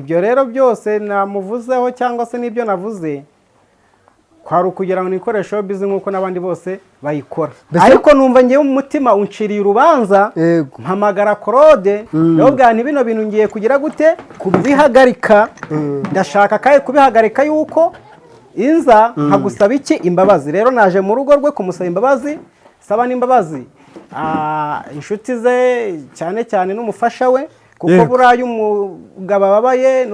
ibyo rero byose namuvuzeho cyangwa se n'ibyo navuze kwari ukugira ngo nikoreshe bizi nk'uko n'abandi bose bayikora ariko numva ngewe mu mutima unciriye urubanza mpamagara Claude ndababwira nti bino bintu ngiye kugira gute kubihagarika ndashaka kandi kubihagarika yuko inza nkagusaba iki imbabazi rero naje mu rugo rwe kumusaba imbabazi saba n'imbabazi inshuti ze cyane cyane n'umufasha we kuko burayi umugabo ababaye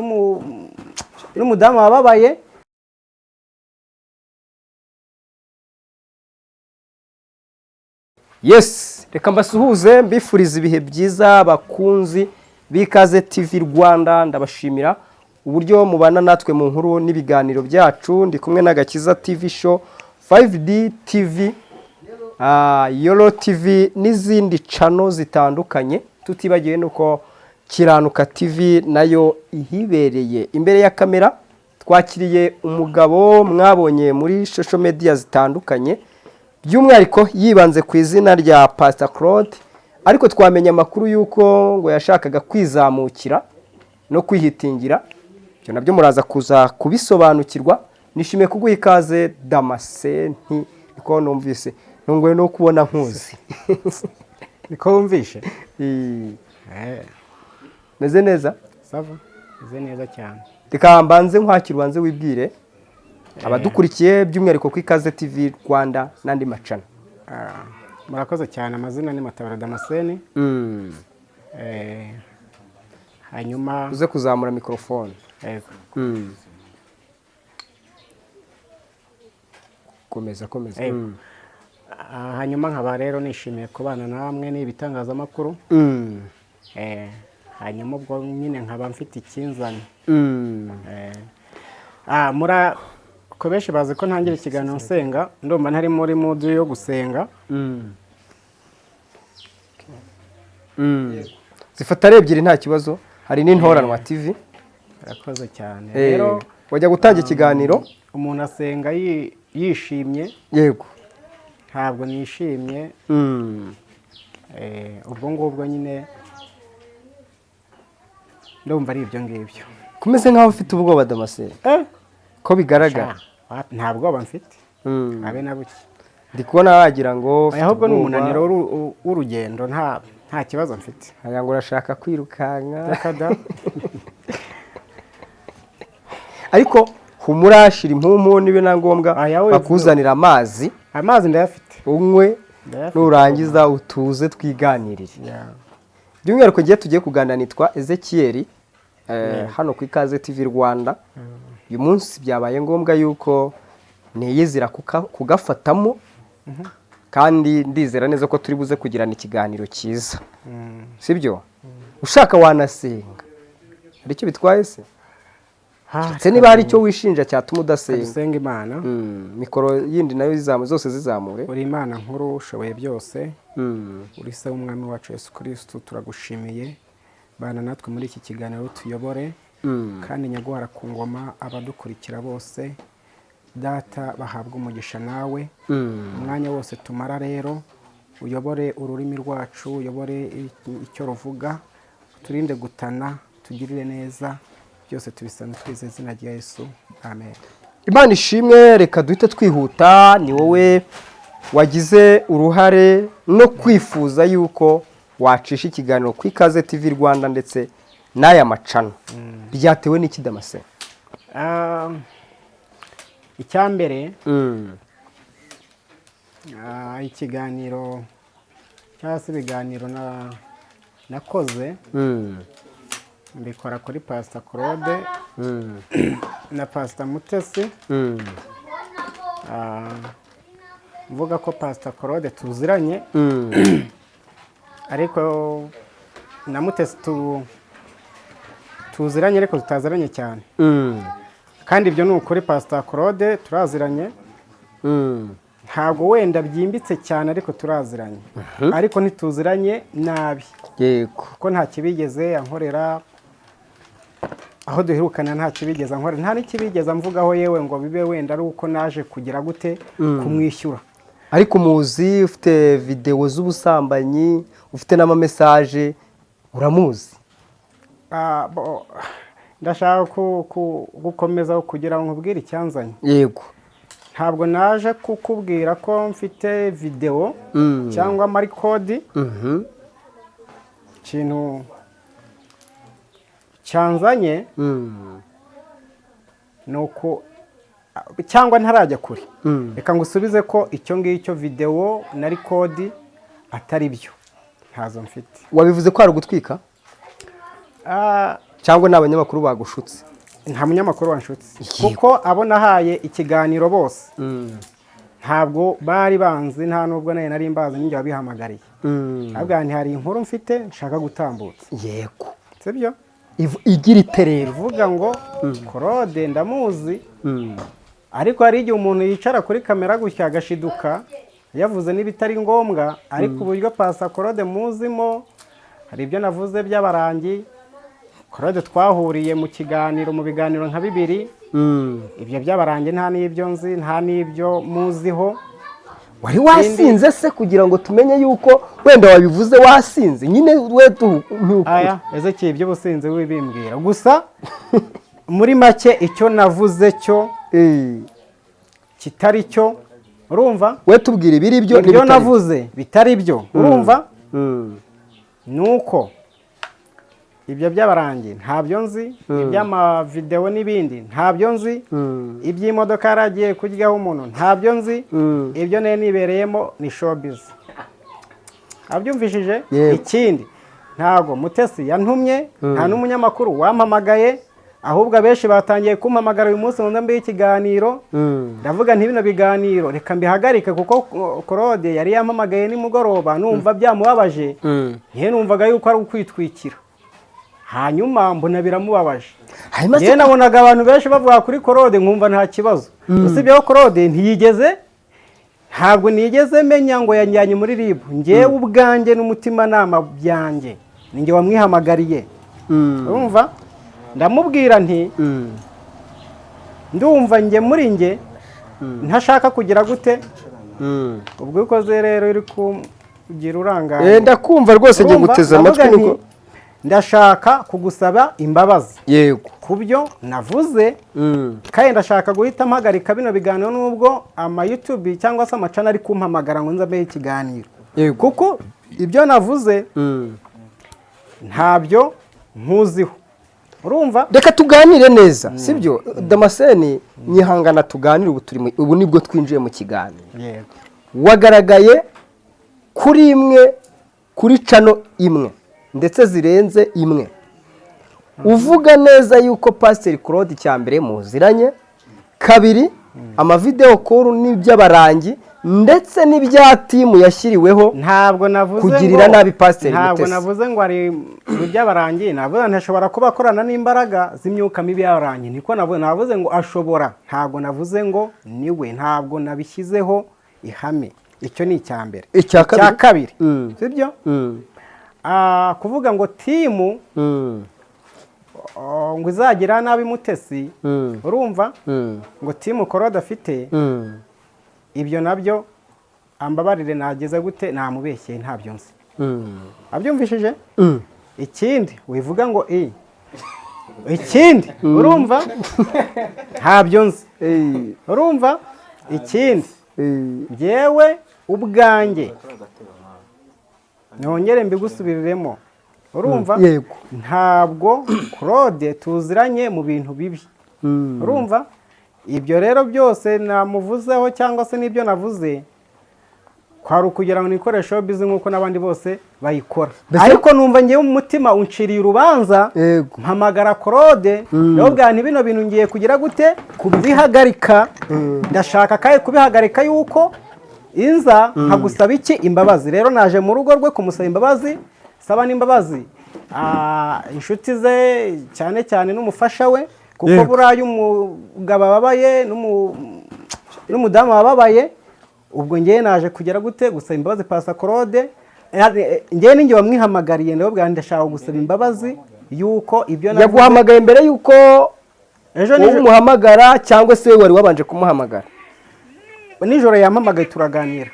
n'umudamu ababaye. Yes, reka mbasuhuze mbifuriza ibihe byiza bakunzi b'Ikaze TV Rwanda, ndabashimira uburyo mubana natwe mu nkuru n'ibiganiro byacu. Ndi kumwe n'Agakiza TV Show, 5D TV, Yolo TV n'izindi channel zitandukanye, tutibagiwe nuko Kiranuka TV nayo ihibereye. Imbere ya kamera twakiriye umugabo mwabonye muri social media zitandukanye, by'umwihariko yibanze ku izina rya Pastor Claude, ariko twamenya amakuru yuko ngo yashakaga kwizamukira no kwihitingira. Byo nabyo muraza kuza kubisobanukirwa. Nishimiye kuguha ikaze Damascene, niko numvise nungwe no kubona nkuzi. Niko wumvishe? Meze neza? Sava, meze neza cyane. Reka mbanze nkwakira ubanze wibwire abadukurikiye by'umwihariko ku Ikaze TV Rwanda n'andi macana. Murakoze cyane, amazina ni Matabaro Damascene. Hanyuma uze kuzamura microphone. Komeza. Hanyuma nkaba rero nishimiye kubana namwe n'ibitangazamakuru. Hanyuma ubwo nyine nkaba mfite ikinzanye. Ko benshi bazi ko ntangira ikiganiro nsenga, ndumva ntari muri mood yo gusenga. Zifata ari ebyiri nta kibazo, hari n'intoranwa TV. Murakoze cyane. Rero wajya gutanga ikiganiro, umuntu asenga yishimye. Yego. Ntabwo nishimye. Ubwo ngubwo nyine ndumva ari ibyo ngibyo. Kumeze nkaho ufite ubwoba Damascene. Ko bigaragara. Nta bwoba mfite. Abe na buke. Ndi kubona wagira ngo ahubwo n'umunaniro w'urugendo nta kibazo mfite. Aya ngo urashaka kwirukanka. Ariko humurashira impumu nibe na ngombwa bakuzanira amazi. Amazi ndayafite. Unywe nurangiza utuze twiganirire. By'umwihariko giye tugiye kuganira nitwa Ezekiel hano ku Ikaze TV Rwanda. Uyu munsi byabaye ngombwa yuko niyizira kugafatamo, kandi ndizera neza ko turi buze kugirana ikiganiro cyiza. Sibyo? Ushaka wanasenga. Hari icyo bitwaye se? Se niba hari icyo wishinja cyatuma udasenga. Dusenga Imana. Mikoro yindi nayo zose zizamure. Uri Imana nkuru ushoboye byose. Uri se w'umwami wacu Yesu Kristo, turagushimiye. Bana natwe muri iki kiganiro tuyobore. Kandi nyaguhara ku ngoma abadukurikira bose. Data bahabwa umugisha nawe. Umwanya wose tumara rero uyobore ururimi rwacu, uyobore icyo ruvuga, turinde gutana, tugirire neza. Byose tubisana twize izina rya Yesu. Amen. Imana ishimwe. Reka duhite twihuta. Ni wowe wagize uruhare no kwifuza yuko wacisha ikiganiro ku Ikaze TV Rwanda ndetse n'aya macana. Byatewe n'iki Damascene? Icyambere ikiganiro cyangwa se ibiganiro nakoze mbikora kuri Pastor Claude na Pastor Mutesi. Mvuga ko Pastor Claude tuziranye, ariko na Mutesi tuziranye ariko tutaziranye cyane. Kandi ibyo ni ukuri. Pastor Claude turaziranye, ntabwo wenda byimbitse cyane ariko turaziranye. Ariko ntituziranye nabi. Yego. Kuko nta kibigeze ankorera, aho duherukana nta kibigeze ankorera, nta n'ikibigeze amvugaho yewe ngo bibe wenda ari uko naje kugira gute kumwishyura. Ariko muzi ufite video z'ubusambanyi, ufite n'ama message, uramuzi? ndashaka gukomeza kugira ngo nkubwire icyanzanye. Yego. Ntabwo naje kukubwira ko mfite video cyangwa marikodi. Ikintu cyanzanye nuko cyangwa ntarajya kure. Reka ngusubize ko icyo ngicyo video na record atari byo. Ntazo mfite. Wabivuze ko ari ugutwika? Cyangwa n'abanyamakuru bagushutse? Nta munyamakuru wanshutse. Kuko abo nahaye ikiganiro bose ntabwo bari banzi, nta nubwo nari mbazi ninjye wabihamagariye. Ntabwo hari inkuru mfite nshaka gutambutsa. Yego. Sibyo? Igira iterero ivuga ngo Claude ndamuzi, ariko hari igihe umuntu yicara kuri kamera gutya agashiduka yavuze n'ibitari ngombwa, ariko uburyo pasa Claude muzimo hari ibyo navuze by'abarangi. Claude twahuriye mu kiganiro, mu biganiro nka 2, ibyo by'abarangi nta n'ibyo nzi, nta n'ibyo muziho. Wari wasinze se kugira ngo tumenye yuko wenda wabivuze wasinze nyine we aya Ezekiel ibyo businze wibimbwira gusa muri make icyo navuze cyo kitari cyo, urumva? We tubwire biri byo ibyo navuze bitari byo, urumva? Nuko ibyo by'abarangi ntabyo nzi, iby'ama video n'ibindi ntabyo nzi, iby'imodoka yaragiye kuryaho umuntu ntabyo nzi, ibyo nibereyemo ni showbiz. Abyumvishije? Ikindi ntago Mutesi yantumye, nta n'umunyamakuru wampamagaye, ahubwo abenshi batangiye kumpamagara uyu munsi ngo mbe ikiganiro. Ndavuga nti bino biganiro reka mbihagarike kuko Claude yari yampamagaye nimugoroba numva byamubabaje, ntiye numvaga yuko ari ukwitwikira. Hanyuma mbona biramubabaje. Ngiye nabonaga abantu benshi bavuga kuri Claude nkumva nta kibazo. Usibye ko Claude ntiyigeze, ntabwo nigeze menya ngo yanjyanye muri RIB. Ngiye ubwanjye n'umutima nama byanjye ninjye wamwihamagariye. Urumva? Ndamubwira nti ndumva nge muri nge ntashaka kugira gute. Ubwo ukoze rero iri kugira urangaye. Ndakumva rwose ngiye guteza amatwi nuko ndashaka kugusaba imbabazi. Yego. Kubyo navuze kandi ndashaka guhita mpagarika bino biganiro nubwo ama YouTube cyangwa se amacana ari kumpamagara ngo nzabe ikiganiro. Kuko ibyo navuze ntabyo nkuziho. Urumva? Reka tuganire neza, sibyo? Damascene nyihangana tuganire ubu nibwo twinjiye mu kiganiro. Yego. Wagaragaye kuri imwe kuri cano imwe ndetse zirenze imwe. Uvuga neza yuko Pastor Claude cyambere muziranye, kabiri amavideo call n'iby'abarangi ndetse n'ibya timu yashyiriweho. Ntabwo navuze kugirira nabi Pastor Mutesi. Ntabwo navuze ngo ari iby'abarangi, navuze ntashobora kuba akorana n'imbaraga z'imyuka mibi y'abarangi. Niko navuze ngo ashobora, ntabwo navuze ngo niwe, ntabwo nabishyizeho ihame. Icyo ni icyambere. Icya kabiri sibyo? Kuvuga ngo timu ngo izagira nabi Mutesi, urumva? Ngo timu Claude afite ibyo nabyo ambabarire nageze gute namubeshye ntabyo nzi. Abyumvishije? Ikindi wivuga ngo ikindi urumva? Ntabyo nzi. Urumva? Ikindi yewe ubwanjye nongere mbigusubiriremo. Urumva? Ntabwo Claude tuziranye mu bintu bibi. Urumva? Ibyo rero byose namuvuzeho cyangwa se n'ibyo navuze kwari ukugira ngo nikoreshe showbiz nk'uko n'abandi bose bayikora. Ariko numva ngiye mu mutima unciriye urubanza, mpamagara Claude ndabwira nti bino bintu ngiye kugira gute kubihagarika. Ndashaka kaye kubihagarika yuko inza nkagusaba iki imbabazi. Rero naje mu rugo rwe kumusaba imbabazi, saba n'imbabazi inshuti ze cyane cyane n'umufasha we, kuko burayi umugabo babaye n'umudamu babaye. Ubwo ngiye naje kugira gute gusaba imbabazi Pastor Claude. Ngiye ninjye wamwihamagariye ndabwira ndashaka gusaba imbabazi yuko ibyo navuze. Yaguhamagaye mbere yuko ejo ni umuhamagara cyangwa se wari wabanje kumuhamagara? Nijoro yampamagaye turaganira.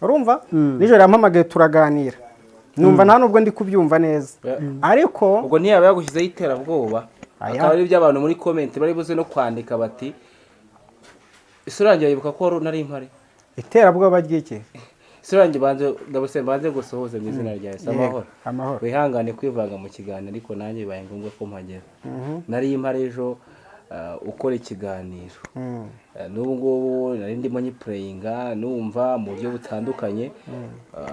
Urumva? Nijoro yampamagaye turaganira. numva nta nubwo ndi kubyumva neza ariko ubwo ntiyaba yagushyizeho iterabwoba akaba ari ibyo abantu muri comment bari buze no kwandika bati isurangiye yibuka ko nari impare iterabwoba ry'iki isurangiye banze gusohoza mu izina rya Yesu amahoro wihangane kwivanga mu kiganiro ariko nanjye bibaye ngombwa ko mpagera nari impare ejo ukora ikiganiro n'ubu ngubu nari ndimo nyipureyinga numva mu buryo butandukanye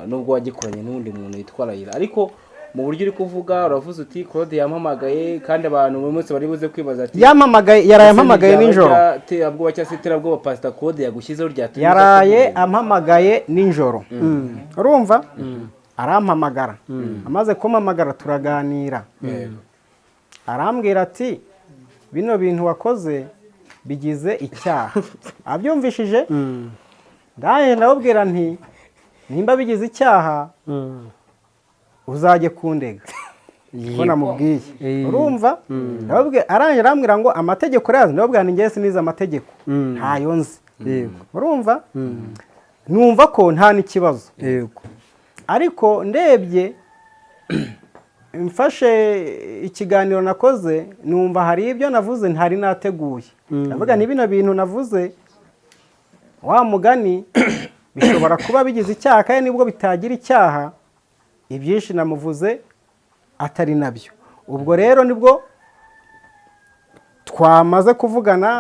nubwo wagikoranye n'undi muntu witwa Rayira ariko mu buryo uri kuvuga uravuze uti Claude yampamagaye kandi abantu buri munsi bari buze kwibaza ati yarayampamagaye nijoro terabwoba cyangwa se terabwoba Pastor Claude yagushyizeho ryatuye yaraye ampamagaye nijoro urumva arampamagara amaze kumpamagara turaganira arambwira ati bino bintu wakoze bigize icyaha abyumvishije ndaje ndababwira nti nimba bigize icyaha uzajye kundega ko namubwiye urumva arangije arambwira ngo amategeko yazo ndababwira nti ngiye sinize amategeko ntayo nzi urumva numva ko nta n'ikibazo ariko ndebye mfashe ikiganiro nakoze numva hari ibyo navuze ntari nateguye ndavuga ni bino bintu navuze wa mugani bishobora kuba bigize icyaha kandi nibwo bitagira icyaha ibyinshi namuvuze atari nabyo ubwo rero nibwo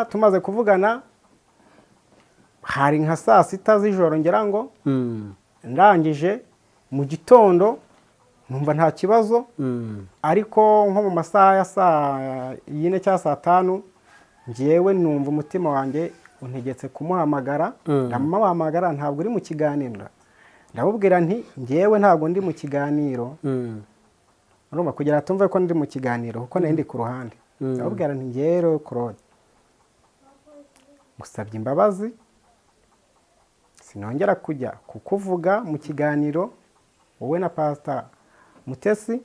tumaze kuvugana hari nka 6:00 z'ijoro ngira ngo ndangije mu gitondo numva nta kibazo ariko nko mu masaha ya 4 cyangwa 5 ngiyewe numva umutima wanjye untegetse kumuhamagara ndamuhamagara ntabwo uri mu kiganiro ndabubwira nti ngiyewe ntabwo ndi mu kiganiro urumva kugira tumve ko ndi mu kiganiro kuko nari ndi ku ruhande ndabubwira nti ngiyewe Claude musabye imbabazi sinongera kujya kukuvuga mu kiganiro wowe na Pastor Mutesi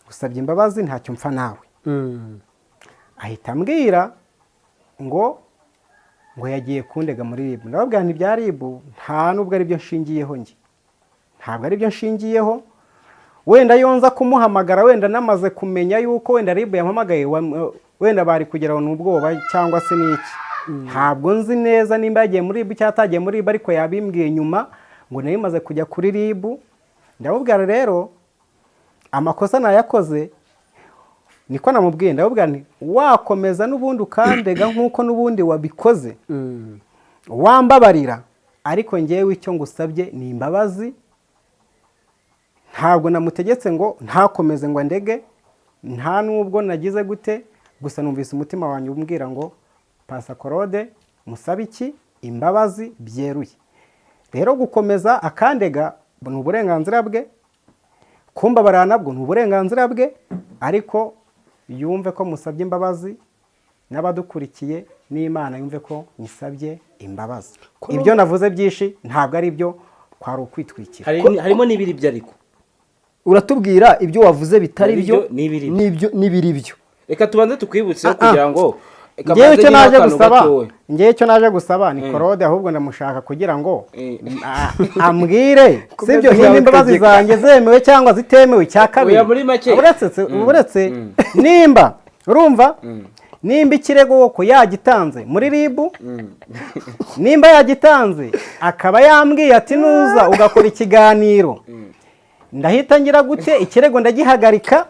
usabye imbabazi ntacyo mpfa nawe ahita ambwira ngo yagiye kundega muri RIB ndababwira nti bya RIB nta nubwo ari byo nshingiyeho njye ntabwo ari byo nshingiyeho wenda yonza kumuhamagara wenda namaze kumenya yuko wenda RIB yampamagaye wenda bari kugeraho n'ubwoba cyangwa se n'iki ntabwo nzi neza nimba yagiye muri RIB cyangwa atagiye muri RIB ariko yabimbwiye nyuma ngo nari maze kujya kuri RIB ndabubwira rero amakosa nayakoze niko namubwiye ndabubwira nti wakomeza n'ubundi ukandega nk'uko n'ubundi wabikoze wambabarira ariko ngewe icyo ngusabye ni imbabazi ntabwo namutegetse ngo ntakomeze ngo ndege nta nubwo nagize gute gusa numvise umutima wanjye umbwira ngo Pastor Claude musabe iki imbabazi byeruye rero gukomeza akandega ni uburenganzira bwe kumbabarira nabwo ni uburenganzira bwe ariko yumve ko musabye imbabazi n'abadukurikiye n'Imana yumve ko nisabye imbabazi ibyo navuze byinshi ntabwo ari byo kwari ukwitwikira harimo n'ibiri byo ariko uratubwira ibyo wavuze bitari byo n'ibiri byo reka tubanze tukwibutse kugira ngo ngewe icyo naje gusaba ni Claude ahubwo ndamushaka kugira ngo ambwire sibyo nimba imbabazi zanjye zemewe cyangwa zitemewe cya kabiri uretse nimba urumva nimba ikirego ko yagitanze muri RIB nimba yagitanze akaba yambwiye ati nuza ugakora ikiganiro ndahita ngira gute ikirego ndagihagarika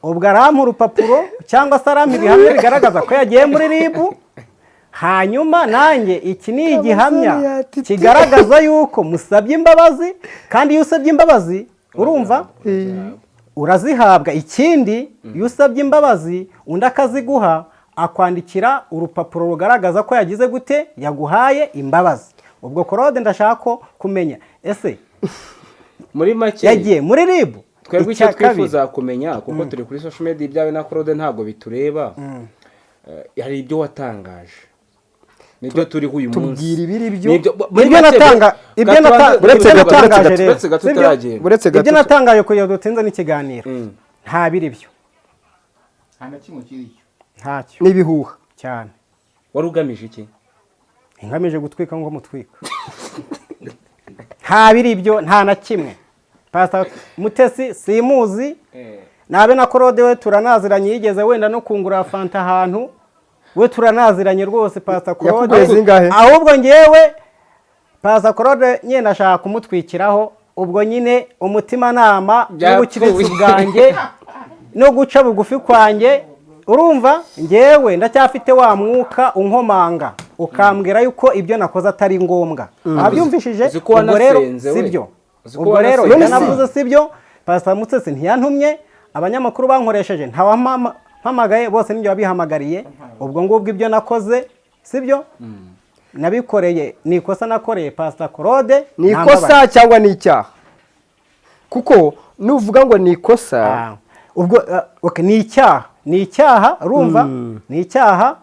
ubwo arampa urupapuro cyangwa se arampa ibihamya bigaragaza ko yagiye muri RIB hanyuma nanjye iki ni igihamya kigaragaza yuko musabye imbabazi kandi iyo usabye imbabazi urumva urazihabwa ikindi iyo usabye imbabazi undi akaziguha akwandikira urupapuro rugaragaza ko yagize gute yaguhaye imbabazi ubwo Claude ndashaka kumenya ese muri make yagiye muri RIB twebwe icyo twifuza kumenya kuko turi kuri social media ibyawe na Claude ntabwo bitureba hari ibyo watangaje nibyo turi uyu munsi tubwira ibiri byo ibyo natangaje kugira ngo dutinze n'ikiganiro nta biri byo nta na kimwe kiri ntacyo n'ibihuha cyane wari ugamije iki ngamije gutwika ngo mutwika nta biri byo nta na kimwe Pastor Mutesi simuzi nabe na Claude we turanaziranye yigeze wenda no kungura fanta ahantu we turanaziranye rwose Pastor Claude ahubwo ngewe Pastor Claude nyine nashaka kumutwikiraho ubwo nyine umutima nama n'ubukiritsi bwanjye no guca bugufi kwanjye urumva ngewe ndacyafite wa mwuka unkomanga ukambwira yuko ibyo nakoze atari ngombwa abyumvishije ubwo rero sibyo ubwo rero navuze sibyo Pastor Mutesi ntiyantumye abanyamakuru bankoresheje mpamagaye bose n'ibyo babihamagariye ubwo ngubwo ibyo nakoze sibyo nabikoreye ni ikosa nakoreye Pastor Claude ni ikosa cyangwa ni icyaha kuko nuvuga ngo ni ikosa ubwo ni icyaha urumva ni icyaha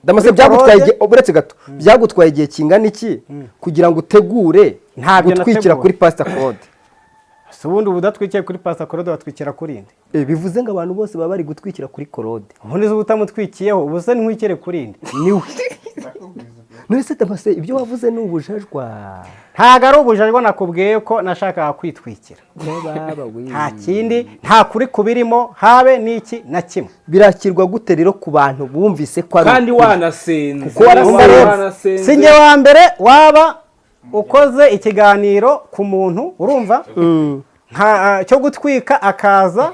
Damase byagutwaye uretse gato byagutwaye igihe kingana iki kugira ngo utegure gutwikira kuri Pastor Claude ubundi ubudatwikiye kuri Pastor Claude watwikira kuri inde bivuze ngo abantu bose baba bari gutwikira kuri Claude ubundi ubutamutwikiyeho ubuse ntwikire kuri inde niwe nese Damase ibyo wavuze ni ubujajwa ntago ari ubujajwa nakubwiye ko nashakaga kwitwikira nta kindi nta kuri kubirimo habe n'iki na kimwe birakirwa gute rero ku bantu bumvise ko ari kandi wanasenze sinjye wa mbere waba ukoze ikiganiro ku muntu urumva cyo gutwika akaza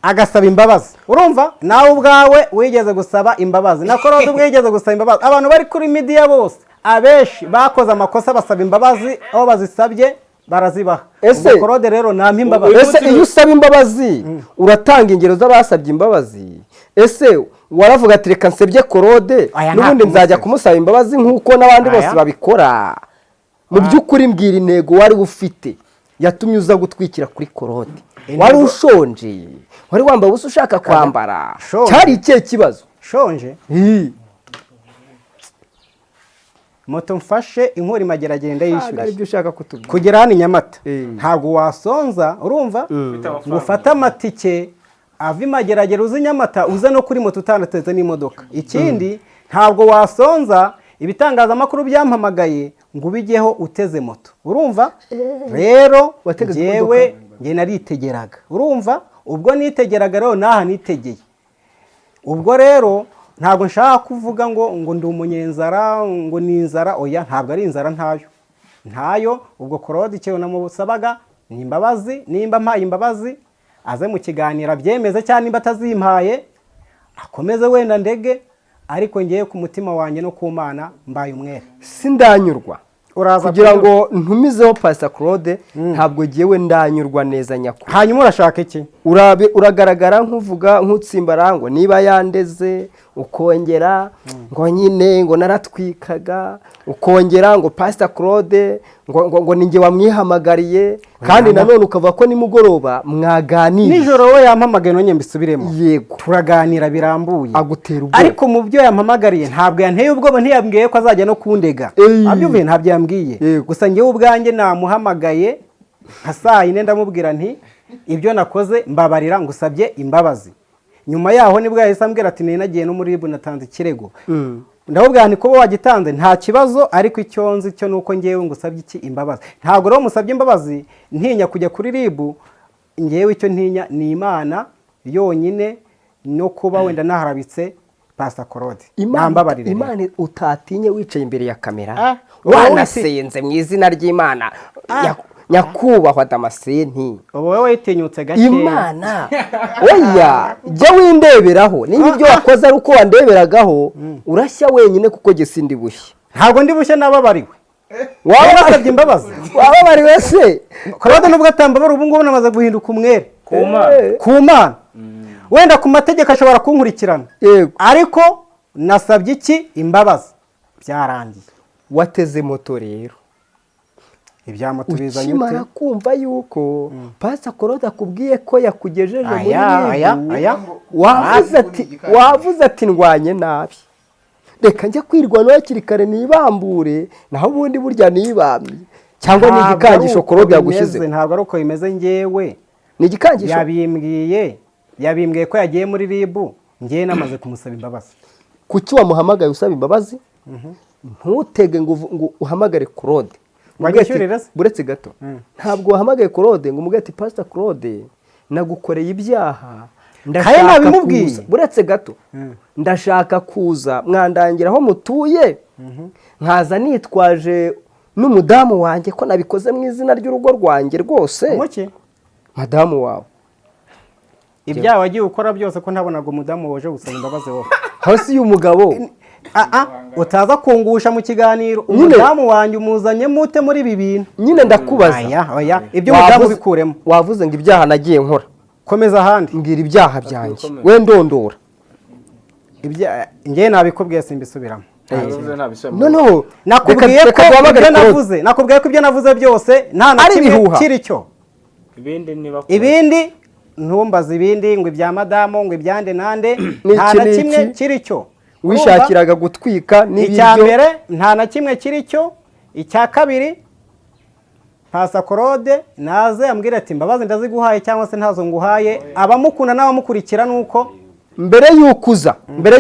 agasaba imbabazi urumva nawe ubwawe wigeze gusaba imbabazi na Claude wigeze gusaba imbabazi abantu bari kuri media bose abeshi bakoze amakosa basaba imbabazi aho bazisabye barazibaha ese Claude rero nampa imbabazi ese iyo usaba imbabazi uratanga ingero z'abasabye imbabazi ese waravuga ati reka nsebye Claude n'ubundi nzajya kumusaba imbabazi nk'uko n'abandi bose babikora mu by'ukuri mbwira intego wari ufite yatumye uza gutwikira kuri Claude wari ushonje wari wambaye ubusa ushaka kwambara cyari ikihe kibazo shonje moto mfashe inkuru mageragenda yishyura ibyo ushaka kutubwira kugera hano Nyamata ntabwo wasonza urumva ngo ufate amatike ava imageragere uzi Nyamata uze no kuri moto utanateze n'imodoka ikindi ntabwo wasonza ibitangazamakuru byampamagaye ngo ubigeho uteze moto urumva rero jewe nge naritegeraga urumva ubwo nitegeraga rero naha nitegeye ubwo rero ntabwo nshaka kuvuga ngo ndi umunyenzara ngo ni inzara oya ntabwo ari inzara ntayo ubwo Claude icyo namusabaga ni imbabazi nimba mpaye imbabazi aze mu kiganiro abyemeze cyane nimba atazimpaye akomeze wenda ndege ariko ngiye ku mutima wanjye no ku Mana mbaye umwere sindanyurwa kugira ngo ntumizeho Pastor Claude ntabwo giyewe ndanyurwa neza nyakuri hanyuma urashaka iki uragaragara nk'uvuga nk'utsimbara ngo niba yandeze ukongera ngo nyine ngo naratwikaga ukongera ngo Pastor Claude ngo ninjye wamwihamagariye kandi nanone ukavuga ko nimugoroba mwaganira nijoro we yampamagaye none mbisubiremo yego turaganira birambuye agutera ubwoba ariko mu byo yampamagariye ntabwo yanteye ubwoba ntiyambwiye ko azajya no kundega abyumviye ntabyo yambwiye gusa ngewe ubwanjye namuhamagaye nka saa yine ndamubwira nti ibyo nakoze mbabarira ngusabye imbabazi nyuma yaho nibwo yahise ambwira ati nagiye no muri ribu natanze ikirego ndabubwira nti kuba wagitanze nta kibazo ariko icyo nzi cyo nuko ngewe ngusabye iki imbabazi ntabwo rero musabye imbabazi ntinya kujya kuri ribu ngewe icyo ntinya ni Imana yonyine no kuba wenda naharabitse Pastor Claude nambabarire Imana utatinye wicaye imbere ya kamera wanasenze mu izina ry'Imana nyakubahwa Damascene wowe witinyutse gake Imana oya jya windeberaho niba ibyo wakoze ari uko wandeberagaho urashya wenyine kuko gisindi bushye ntabwo ndi bushye nababariwe wabasabye imbabazi wababariwe se Claude nubwo atambabara ubu ngubu namaze guhinduka umwere ku Mana wenda ku mategeko ashobora kunkurikirana ariko nasabye iki imbabazi byarangiye wateze moto rero ibyamoto bizanye ukimara kumva yuko Pastor Claude akubwiye ko yakugejeje muri wavuze ati ndwanye nabi reka njya kwirwanaho hakiri kare nibambure naho ubundi burya nibamye cyangwa ni igikangisho Claude yagushyize ntabwo ari uko bimeze ngewe ni igikangisho yabimbwiye ko yagiye muri ribu ngewe namaze kumusaba imbabazi kuki wamuhamagaye usaba imbabazi ntutege ngo uhamagare Claude wanyishyurira se buretse gato ntabwo wahamagaye Claude ngo umubwire ati Pastor Claude nagukoreye ibyaha ndashaka kuza buretse gato ndashaka kuza mwandangira aho mutuye nkaza nitwaje n'umudamu wanjye ko nabikoze mu izina ry'urugo rwanjye rwose muke madamu wawe ibyaha wagiye ukora byose ko ntabonaga umudamu waje gusaba imbabazi wowe hasi y'umugabo utaza kungusha mu kiganiro umudamu wanjye umuzanye mute muri ibi bintu nyine ndakubaza oya ibyo umudamu bikuremo wavuze ngo ibyaha nagiye nkora komeza ahandi mbwira ibyaha byanjye we ndondora njye nabikubwiye simbisubiramo noneho nakubwiye ko ibyo navuze byose nta na kimwe kiri cyo ibindi ntumbaze ibindi ngo ibya madamu ngo ibyande nande nta na kimwe kiri cyo wishakiraga gutwika n'ibiryo icya mbere nta na kimwe kiri cyo icya kabiri Pastor Claude naze ambwira ati imbabazi ndaziguhaye cyangwa se ntazo nguhaye abamukunda n'abamukurikira nuko mbere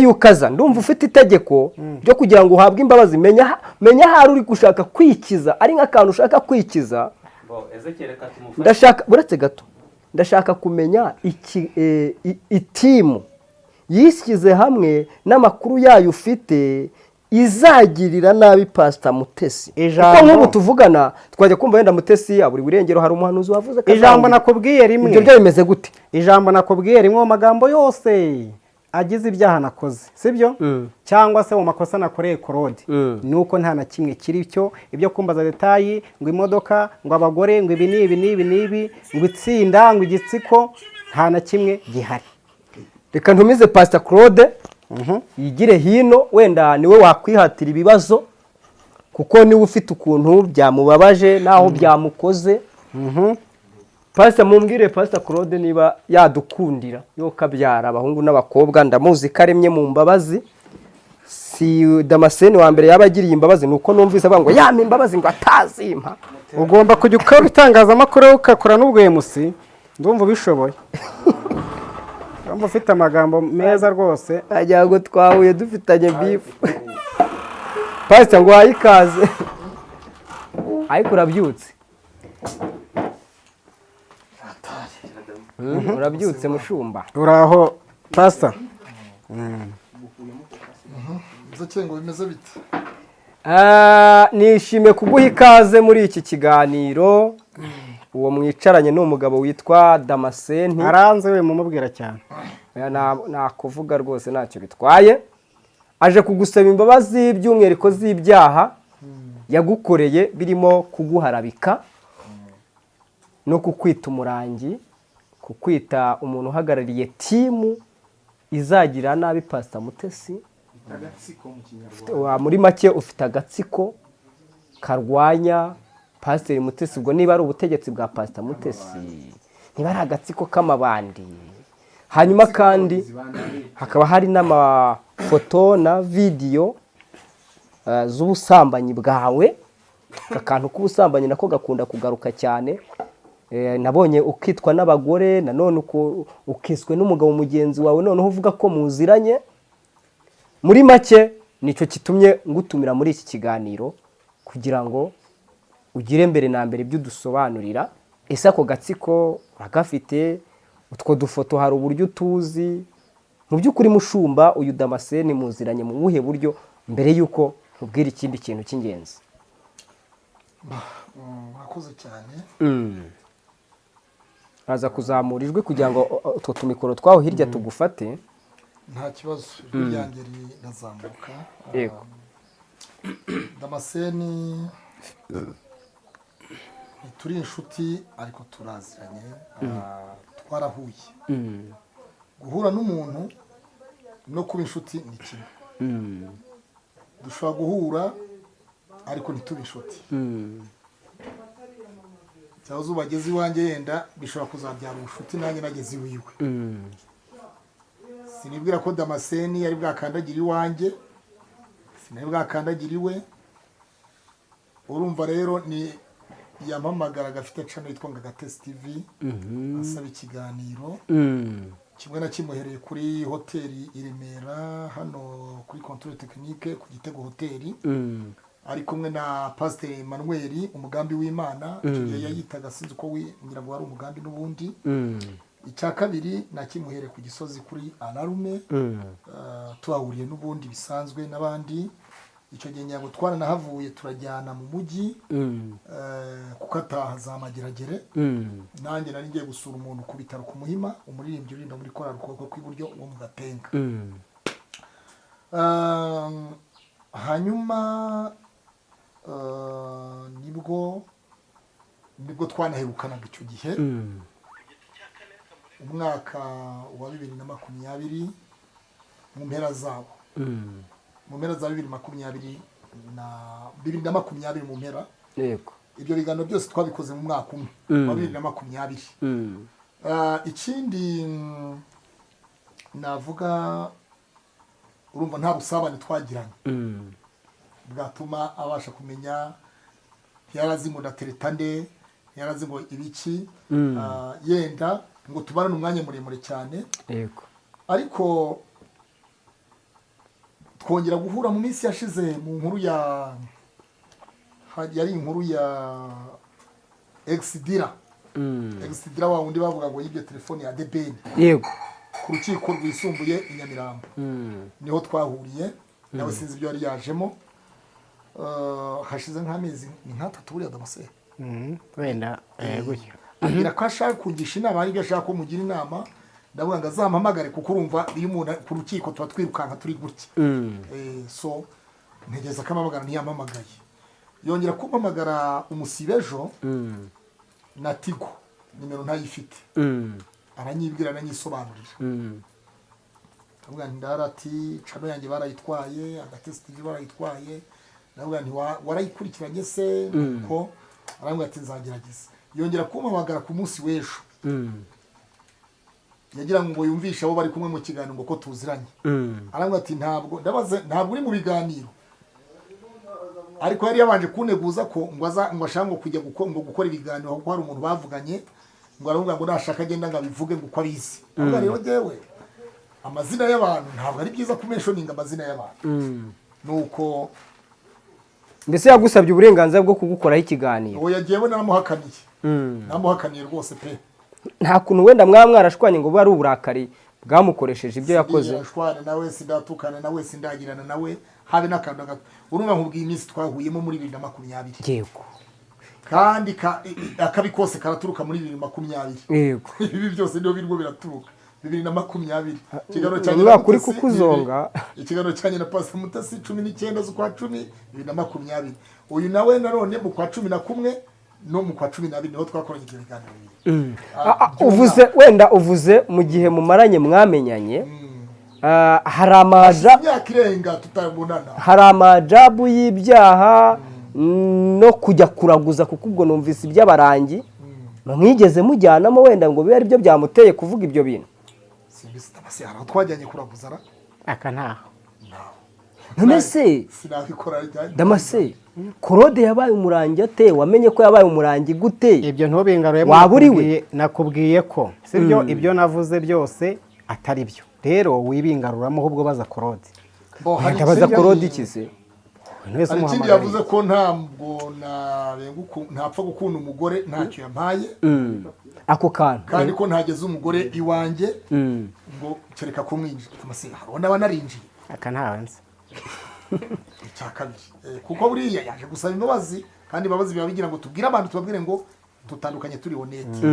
y'ukaza ndumva ufite itegeko ryo kugira ngo uhabwe imbabazi menya hari uri gushaka kwikiza ari nk'akantu ushaka kwikiza ndashaka buretse gato ndashaka kumenya itimu yishyize hamwe n'amakuru yayo ufite izagirira nabi Pastor Mutesi kuko nk'ubu tuvugana twajya kumva wenda Mutesi buri burengero hari umuhanuzi wavuze ijambo nakubwiye rimwe ibyo byo bimeze gute ijambo nakubwiye rimwe mu magambo yose agize ibyaha nakoze sibyo cyangwa se mu makosa nakoreye Claude nuko nta na kimwe kiri cyo ibyo kumbaza detayi ngo imodoka ngo abagore ngo ibi nibi ngo itsinda ngo igitsiko nta na kimwe gihari reka ntumize Pastor Claude yigire hino wenda niwe wakwihatira ibibazo kuko niwe ufite ukuntu byamubabaje naho byamukoze Pastor mumbwire Pastor Claude niba yadukundira yo kabyara abahungu n'abakobwa ndamuzi karemye mu mbabazi si Damascene wa mbere yabagiriye imbabazi nuko numvise ngo yampa imbabazi ngo atazimpa ugomba kujya ukora itangazamakuru ukakora n'ubwemusi ndumva bishoboye ndumva ufite amagambo meza rwose ajya ngo twahuye dufitanye beef Pastor ngo wayikaze ariko urabyutse urabyutse mushumba uraho Pastor ngo bimeze bite nishimiye kuguha ikaze muri iki kiganiro uwo mwicaranye n'umugabo witwa Damascene aranze we mumubwira cyane nakuvuga rwose ntacyo bitwaye aje kugusaba imbabazi by'umwihariko z'ibyaha yagukoreye birimo kuguharabika no kukwita umurangi kukwita umuntu uhagarariye timu izagira nabi Pastor Mutesi muri make ufite agatsiko karwanya Pastor Mutesi ubwo niba ari ubutegetsi bwa Pastor Mutesi niba ari agatsiko k'amabandi hanyuma kandi hakaba hari n'amafoto na video z'ubusambanyi bwawe akantu k'ubusambanyi nako gakunda kugaruka cyane nabonye ukitwa n'abagore nanone ukiswe n'umugabo mugenzi wawe noneho uvuga ko muziranye muri make nicyo kitumye ngutumira muri iki kiganiro kugira ngo ugire mbere na mbere ibyo udusobanurira ese ako gatsiko uragafite utwo dufoto hari uburyo tuzi mu by'ukuri mushumba uyu Damascene muziranye mu buhe buryo mbere y'uko ubwira ikindi kintu cy'ingenzi murakoze cyane aza kuzamura ijwi kugira ngo utwo tumikoro twaho hirya tugufate nta kibazo ijwi ryanjye rirazamuka yego Damascene turi inshuti ariko turaziranye twarahuye guhura n'umuntu no kuba inshuti ni kimwe dushobora guhura ariko ntitube inshuti cyangwa zuba ageze iwanjye yenda bishobora kuzabyara ubucuti nanjye nageze iwiwe sinibwira ko Damascene yari bwakandagira iwanjye sinari bwakandagira iwe urumva rero ni yampamagara agafite channel yitwa Gatesi TV asaba ikiganiro kimwe na kimuhereye kuri hoteli i Remera hano kuri controle technique ku Gitego hoteli ari kumwe na pasiteri Emmanuel umugambi w'Imana icyo gihe yayitaga sinzi uko ngira ngo wari umugambi n'ubundi. Icya kabiri nakimuhere ku Gisozi kuri Alarume tuhahuriye n'ubundi bisanzwe n'abandi. Icyo gihe nyago twaranahavuye turajyana mu mujyi kuko ataha za Mageragere. Nanjye nari ngiye gusura umuntu ku bitaro ku Muhima, umuririmbyi urinda muri korali ukuboko kw'iburyo wo mu Gatenga. Hanyuma nibwo twanaherukanaga icyo gihe umwaka wa 2020 mu mpera zawo, mu mpera za 2020 mu mpera. Yego, ibyo biganiro byose twabikoze mu mwaka umwe wa 2020. Ikindi navuga, urumva nta busabane twagiranye bwatuma abasha kumenya, yarazi ngo ndatereta nde, yarazi ngo ibiki, yenda ngo tubarane umwanya muremure cyane. yego, ariko twongera guhura mu minsi yashize mu nkuru yari inkuru ya Exdira. Exdira wa wundi bavuga ngo yibye telefone ya DBN. yego, ku rukiko rwisumbuye i Nyamirambo niho twahuriye, nawe sinzi ibyo yari yajemo. Hashize nk'amezi nk'atatu buriya Damascene wenda gutyo agira ko ashaka kungisha inama, ariko ashaka ko mugira inama. Ndavuga ngo azampamagare kuko urumva iyo umuntu ku rukiko tuba twirukanka turi gutya. So ntegeza ko amamagara ntiyamamagaye, yongera kumpamagara umusibejo na Tigo, nimero ntayifite. Aranyibwira aranyisobanurira. Ndavuga nti ndarati cano yanjye barayitwaye, agatesi TV barayitwaye. Ndavuga nti warayikurikiranye se? Ko arambwira ati nzagerageza. Yongera kumpamagara ku munsi w'ejo, yagira ngo yumvishe abo bari kumwe mu kiganiro ngo ko tuziranye. Arambwira ati ntabwo uri mu biganiro, ariko yari yabanje kuneguza ko ngo ashaka ngo kujya gukora ibiganiro kuko hari umuntu bavuganye, ngo aravuga ngo nashaka agenda ngo abivuge ngo uko abizi. Ahubwo rero jewe amazina y'abantu ntabwo ari byiza kumenshoninga amazina y'abantu. Nuko mbese yagusabye uburenganzira bwo kugukoraho ikiganiro? uwo yagiyewe namuhakaniye rwose pe. Nta kuntu wenda mwarashwanye ngo bari uburakari bwamukoresheje ibyo yakoze? Ashwana nawe, sindatukana nawe, sindagirana nawe habe n'akantu gato. Urumva nkubwiye iminsi twahuyemo muri 2020. Yego, kandi akabi kose karaturuka muri 2020. yego, Ibi byose ndio birwo biraturuka 2020. Ikiganiro cyane kuri kukuzonga, ikiganiro cyane na Pastor Mutasi 19 z'ukwa 10 2020. Uyu nawe narone mu kwa 11 no mu kwa 12 niho twakoranye ibiganiro. uvuze mu gihe mumaranye mwamenyanye, hari amajabu y'ibyaha no kujya kuraguza, kuko ubwo numvise iby'abarangi mwigeze mujyanamo, wenda ngo bibe ari byo byamuteye kuvuga ibyo bintu? Aho twajyanye kuraguza aka ntaho. None se sinabikora Damascene, Claude yabaye umurangi ate? Wamenye ko yabaye umurangi gute? Ibyo ntubingaruye, nakubwiye ko sibyo ibyo navuze byose atari byo. Rero wibingaruramo ahubwo baza Claude. Ndabaza Claude ikize? Ikindi yavuze ko ntabwo ntapfa gukunda umugore ntacyo yampaye. Ako kantu kandi ko ntageze umugore iwanjye ngo kereka kumwinjira. Damascene harona banarinjiye aka ntawe nzi. Icya kabiri kuko buriya yaje gusaba imbabazi, kandi imbabazi biba bigira ngo tubwire abantu, tubabwire ngo tutandukanye turi honete.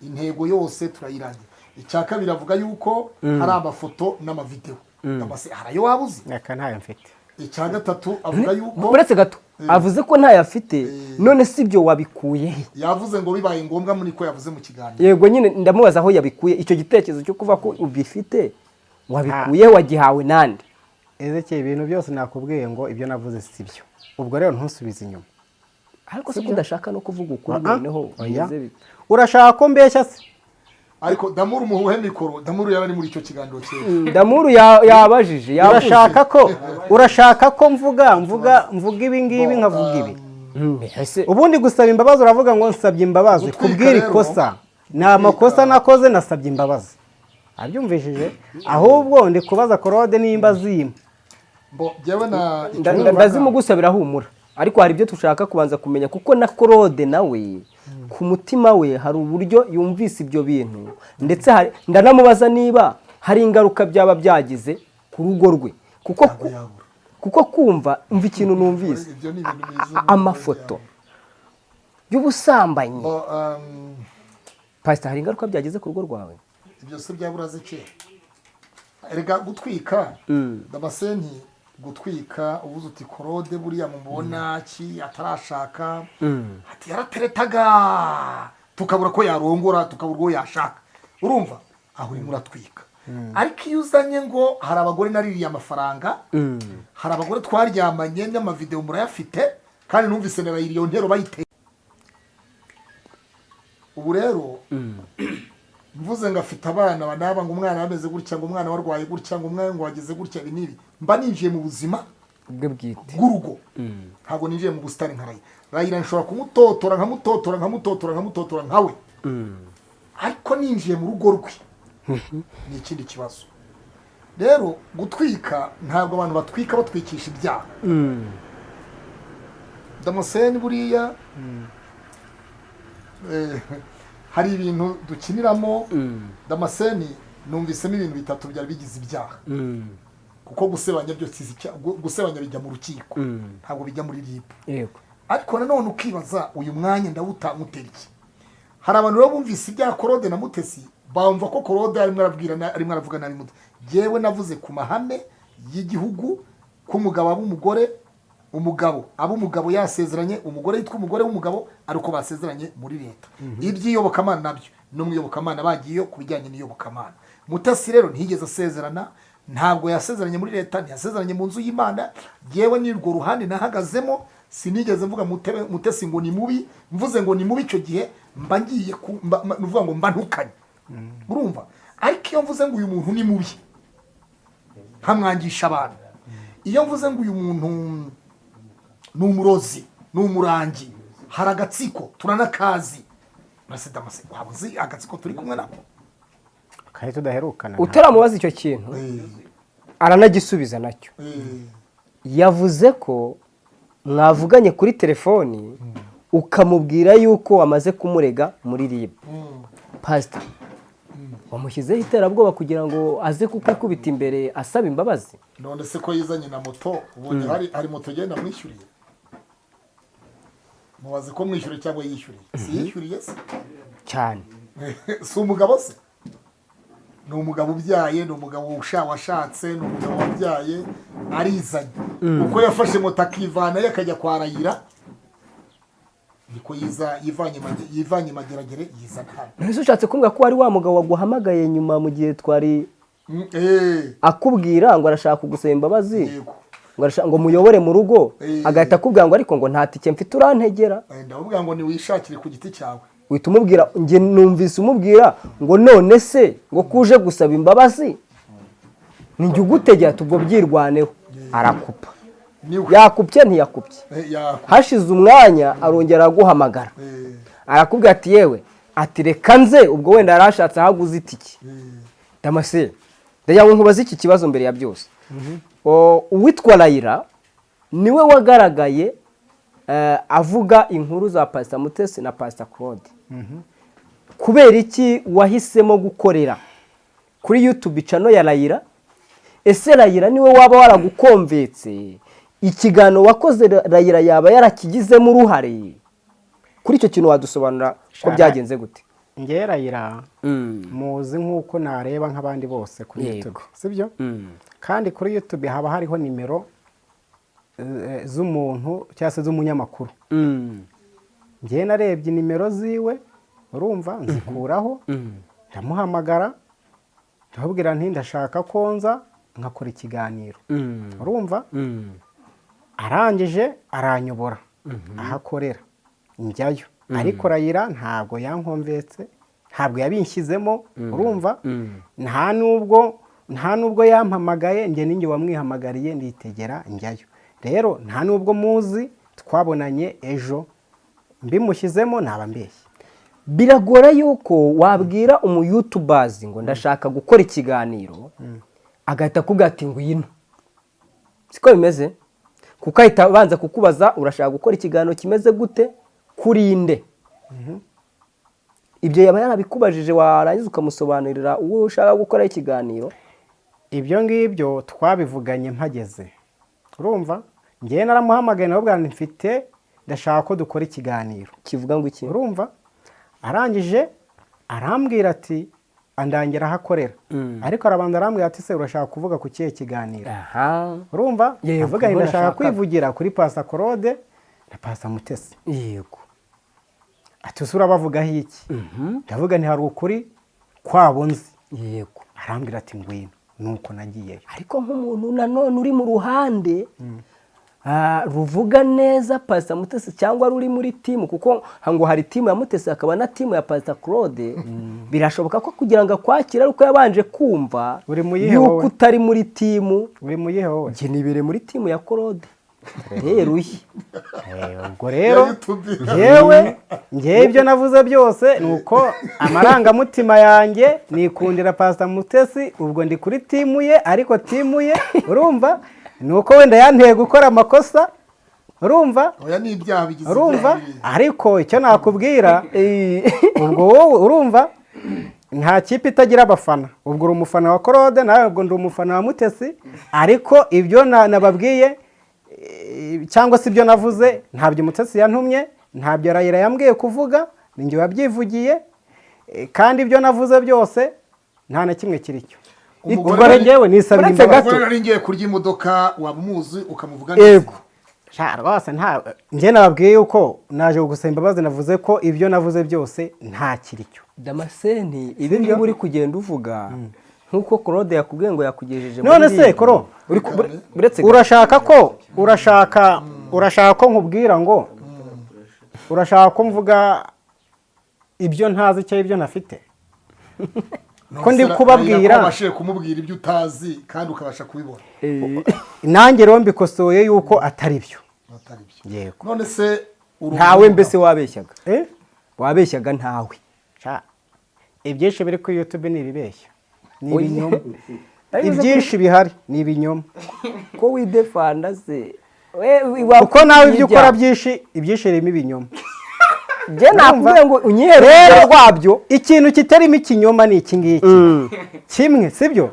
Intego yose turayirangira. Icya kabiri avuga yuko hari amafoto n'amavideo. Damascene harayo wabuze? Aka ntawe mfite. Icya gatatu avuga yuko uretse gato avuze ko ntayo afite. None si byo wabikuye? Yavuze ngo bibaye ngombwa muri ko yavuze mu kiganiro. Yego, nyine ndamubaza aho yabikuye icyo gitekerezo cyo kuva ko ubifite. Wabikuye wagihawe nande? Ezekeye ibintu byose nakubwiye ngo ibyo navuze si byo. Ubwo rero ntusubize inyuma. Ariko se kudashaka no kuvuga ukuri noneho bize bite? Urashaka ko mbeshya se? Ariko Damuru muhuhe mikoro, Damuru yari muri icyo kiganiro cye. Damuru yabajije, urashaka ko mvuga ibi ngibi nkavuga ibi. Ubundi gusaba imbabazi uravuga ngo nsabye imbabazi kubwira ikosa. Ni amakosa nakoze, nasabye imbabazi. Abyumvishije? Ahubwo ndi kubaza Claude nimba zima. ndazimugusabira humura ariko hari ibyo tushaka kubanza kumenya kuko na Claude nawe ku mutima we hari uburyo yumvise ibyo bintu ndetse ndanamubaza niba hari ingaruka byaba byagize ku rugo rwe kuko kumva ikintu numvise amafoto y'ubusambanyi Pastor hari ingaruka byagize ku rugo rwawe ibyo se byaburaze ce erega gutwika Damascene gutwika ubuze uti Claude buriya mubona ki atarashaka ati yarateretaga tukabura ko yarongora tukabura ko yashaka urumva aho uri muratwika ariko iyo uzanye ngo hari abagore naririye amafaranga hari abagore twaryamanye n'amavideo murayafite kandi numvise narayiriye ntero bayite ubu rero mvuze ngo afite abana banaba ngo umwana ameze gutya ngo umwana warwaye gutya ngo umwana ngo wageze gutya biniri mba ninjiye mu buzima bwe bwite bw'urugo ntabwo ninjiye mu busitani nkaraye Rayira nshobora kumutotora nkawe ariko ninjiye mu rugo rwe ni ikindi kibazo rero gutwika ntabwo abantu batwika batwikisha ibyaha Damascene buriya hari ibintu dukiniramo Damascene numvisemo ibintu bitatu byari bigize ibyaha kuko gusebanya byose gusebanya bijya mu rukiko ntabwo bijya muri RIB yego ariko nanone ukibaza uyu mwanya ndawutamutera iki hari abantu rero bumvise ibya Claude na Mutesi bamva ko Claude arimo aravuga na Mutesi jewe navuze ku mahame y'igihugu ko umugabo ab'umugore umugabo yasezeranye umugore yitwa umugore w'umugabo ariko basezeranye muri leta iby'iyobokamana nabyo no mu iyobokamana bagiye ku bijyanye n'iyobokamana Mutesi rero ntiyigeze asezerana ntabwo yasezeranye muri leta ntiyasezeranye mu nzu y'Imana yewe n'irwo ruhande nahagazemo sinigeze mvuga Mutesi ngo ni mubi mvuze ngo ni mubi icyo gihe mba ngiye nuvuga ngo mba ntukanye urumva ariko iyo mvuze ngo uyu muntu ni mubi nkamwangisha abantu iyo mvuze ngo uyu muntu ni umurozi ni umurangi hari agatsiko turanakazi urase Damascene waba uzi agatsiko turi kumwe nako kandi tudaherukana utaramubaza icyo kintu aranagisubiza nacyo yavuze ko mwavuganye kuri telefoni ukamubwira yuko wamaze kumurega muri RIB Pastor wamushyizeho iterabwoba kugira ngo aze kukubita imbere asaba imbabazi none se ko yizanye na moto ubonye hari moto genda mwishyuriye mubaze ko mwishyuriye cyangwa yishyuriye si yishyuriye se cyane si umugabo se ni umugabo ubyaye ni umugabo washatse ni umugabo wabyaye arizanye uko yafashe moto akivana ye akajya kwa Rayira niko yivanye mageragere yizana hano nese ushatse kumbwira ko wari wa mugabo waguhamagaye nyuma mu gihe twari akubwira ngo arashaka kugusaba imbabazi ngo muyobore mu rugo agahita akubwira ngo ariko ngo nta tike mfite urantegera ndabubwira ngo niwishakire ku giti cyawe uhita umubwira njye numvise umubwira ngo none se ngo kuje gusaba imbabazi ninjye ugutegera tubwo byirwaneho arakupa yakupye ntiyakupye hashize umwanya arongera aguhamagara arakubwira ati yewe ati reka nze ubwo wenda yarashatse ahaguze itike Damascene ndayawe nkubaza iki kibazo mbere ya byose uwitwa Rayira niwe wagaragaye avuga inkuru za Pastor Mutesi na Pastor Claude kubera iki wahisemo gukorera kuri YouTube channel ya Rayira ese Rayira niwe waba waragukomvetse ikiganiro wakoze Rayira yaba yarakigizemo uruhare kuri icyo kintu wadusobanura ko byagenze gute nge Rayira muzi nk'uko nareba nk'abandi bose kuri YouTube sibyo kandi kuri YouTube haba hariho nimero z'umuntu cyangwa se z'umunyamakuru nge narebye nimero ziwe urumva nzikuraho ndamuhamagara ndababwira nti ndashaka konza nkakora ikiganiro urumva arangije aranyobora ahakorera njyayo ariko Rayira ntabwo yankomvetse ntabwo yabinshyizemo urumva nta nubwo yampamagaye njye ninjye wamwihamagariye nditegera njyayo rero nta nubwo muzi twabonanye ejo mbimushyizemo naba mbeshye biragora yuko wabwira umuyutubazi ngo ndashaka gukora ikiganiro agahita akubwira ati ngwino siko bimeze kuko ahita abanza kukubaza urashaka gukora ikiganiro kimeze gute kurinde ibyo yaba yarabikubajije warangiza ukamusobanurira uwo ushaka gukora ikiganiro. ibyo ngibyo twabivuganye mpageze urumva ngewe naramuhamagaye nawe bwa mfite ndashaka ko dukora ikiganiro kivuga ngo iki urumva arangije arambwira ati andangira aho akorera ariko arabanza arambwira ati se urashaka kuvuga ku kihe kiganiro urumva avuga ndashaka kwivugira kuri Pastor Claude na Pastor Mutesi yego ati usura bavugaho iki ndavuga nti hari ukuri kwabo nzi yego arambwira ati ngwino nuko nagiyeyo ariko nk'umuntu nanone uri mu ruhande ruvuga neza Pastor Mutesi cyangwa ruri muri timu kuko ngo hari timu ya Mutesi akaba na timu ya Pastor Claude birashoboka ko kugira ngo akwakira ari uko yabanje kumva yuko utari muri timu uri muyihe wowe nge nibere muri timu ya Claude ruhi ubwo rero ngewe ibyo navuze byose ni uko amarangamutima yanjye nikundira Pastor Mutesi ubwo ndi kuri timu ye ariko timu ye urumva ni uko wenda yanteye gukora amakosa urumva ariko icyo nakubwira ubwo wowe urumva nta kipe itagira abafana ubwo uri umufana wa Claude nawe ubwo ndi umufana wa Mutesi ariko ibyo nababwiye cyangwa se ibyo navuze ntabyo Mutesi yantumye ntabyo Rayira yambwiye kuvuga ni njye wabyivugiye kandi ibyo navuze byose nta na kimwe kiri cyo ubwo ngewe nisabira imbabazi umugore ngiye kurya imodoka wamuzi ukamuvuga neza yego rwose njye nababwiye yuko naje gusaba imbabazi navuze ko ibyo navuze byose nta kiri cyo Damascene ibi ngibi uri kugenda uvuga nkuko Claude yakubwiye ngo yakugejeje none se Koro urashaka ko nkubwira ngo urashaka ko mvuga ibyo ntazi cyangwa ibyo ntafite ko ndi kubabwira ubashije kumubwira ibyo utazi kandi ukabasha kubibona nanjye rero mbikosoye yuko atari byo yego none se ntawe mbese wabeshyaga wabeshyaga ntawe ibyinshi biri kuri YouTube ni ibibeshya ni ibinyoma ibyinshi bihari ni ibinyoma ko widefanda se kuko nawe ibyo ukora byinshi ibyinshi birimo ibinyoma je nakubwiye ngo unyihere rwabyo ikintu kitarimo ikinyoma ni iki ngiki kimwe sibyo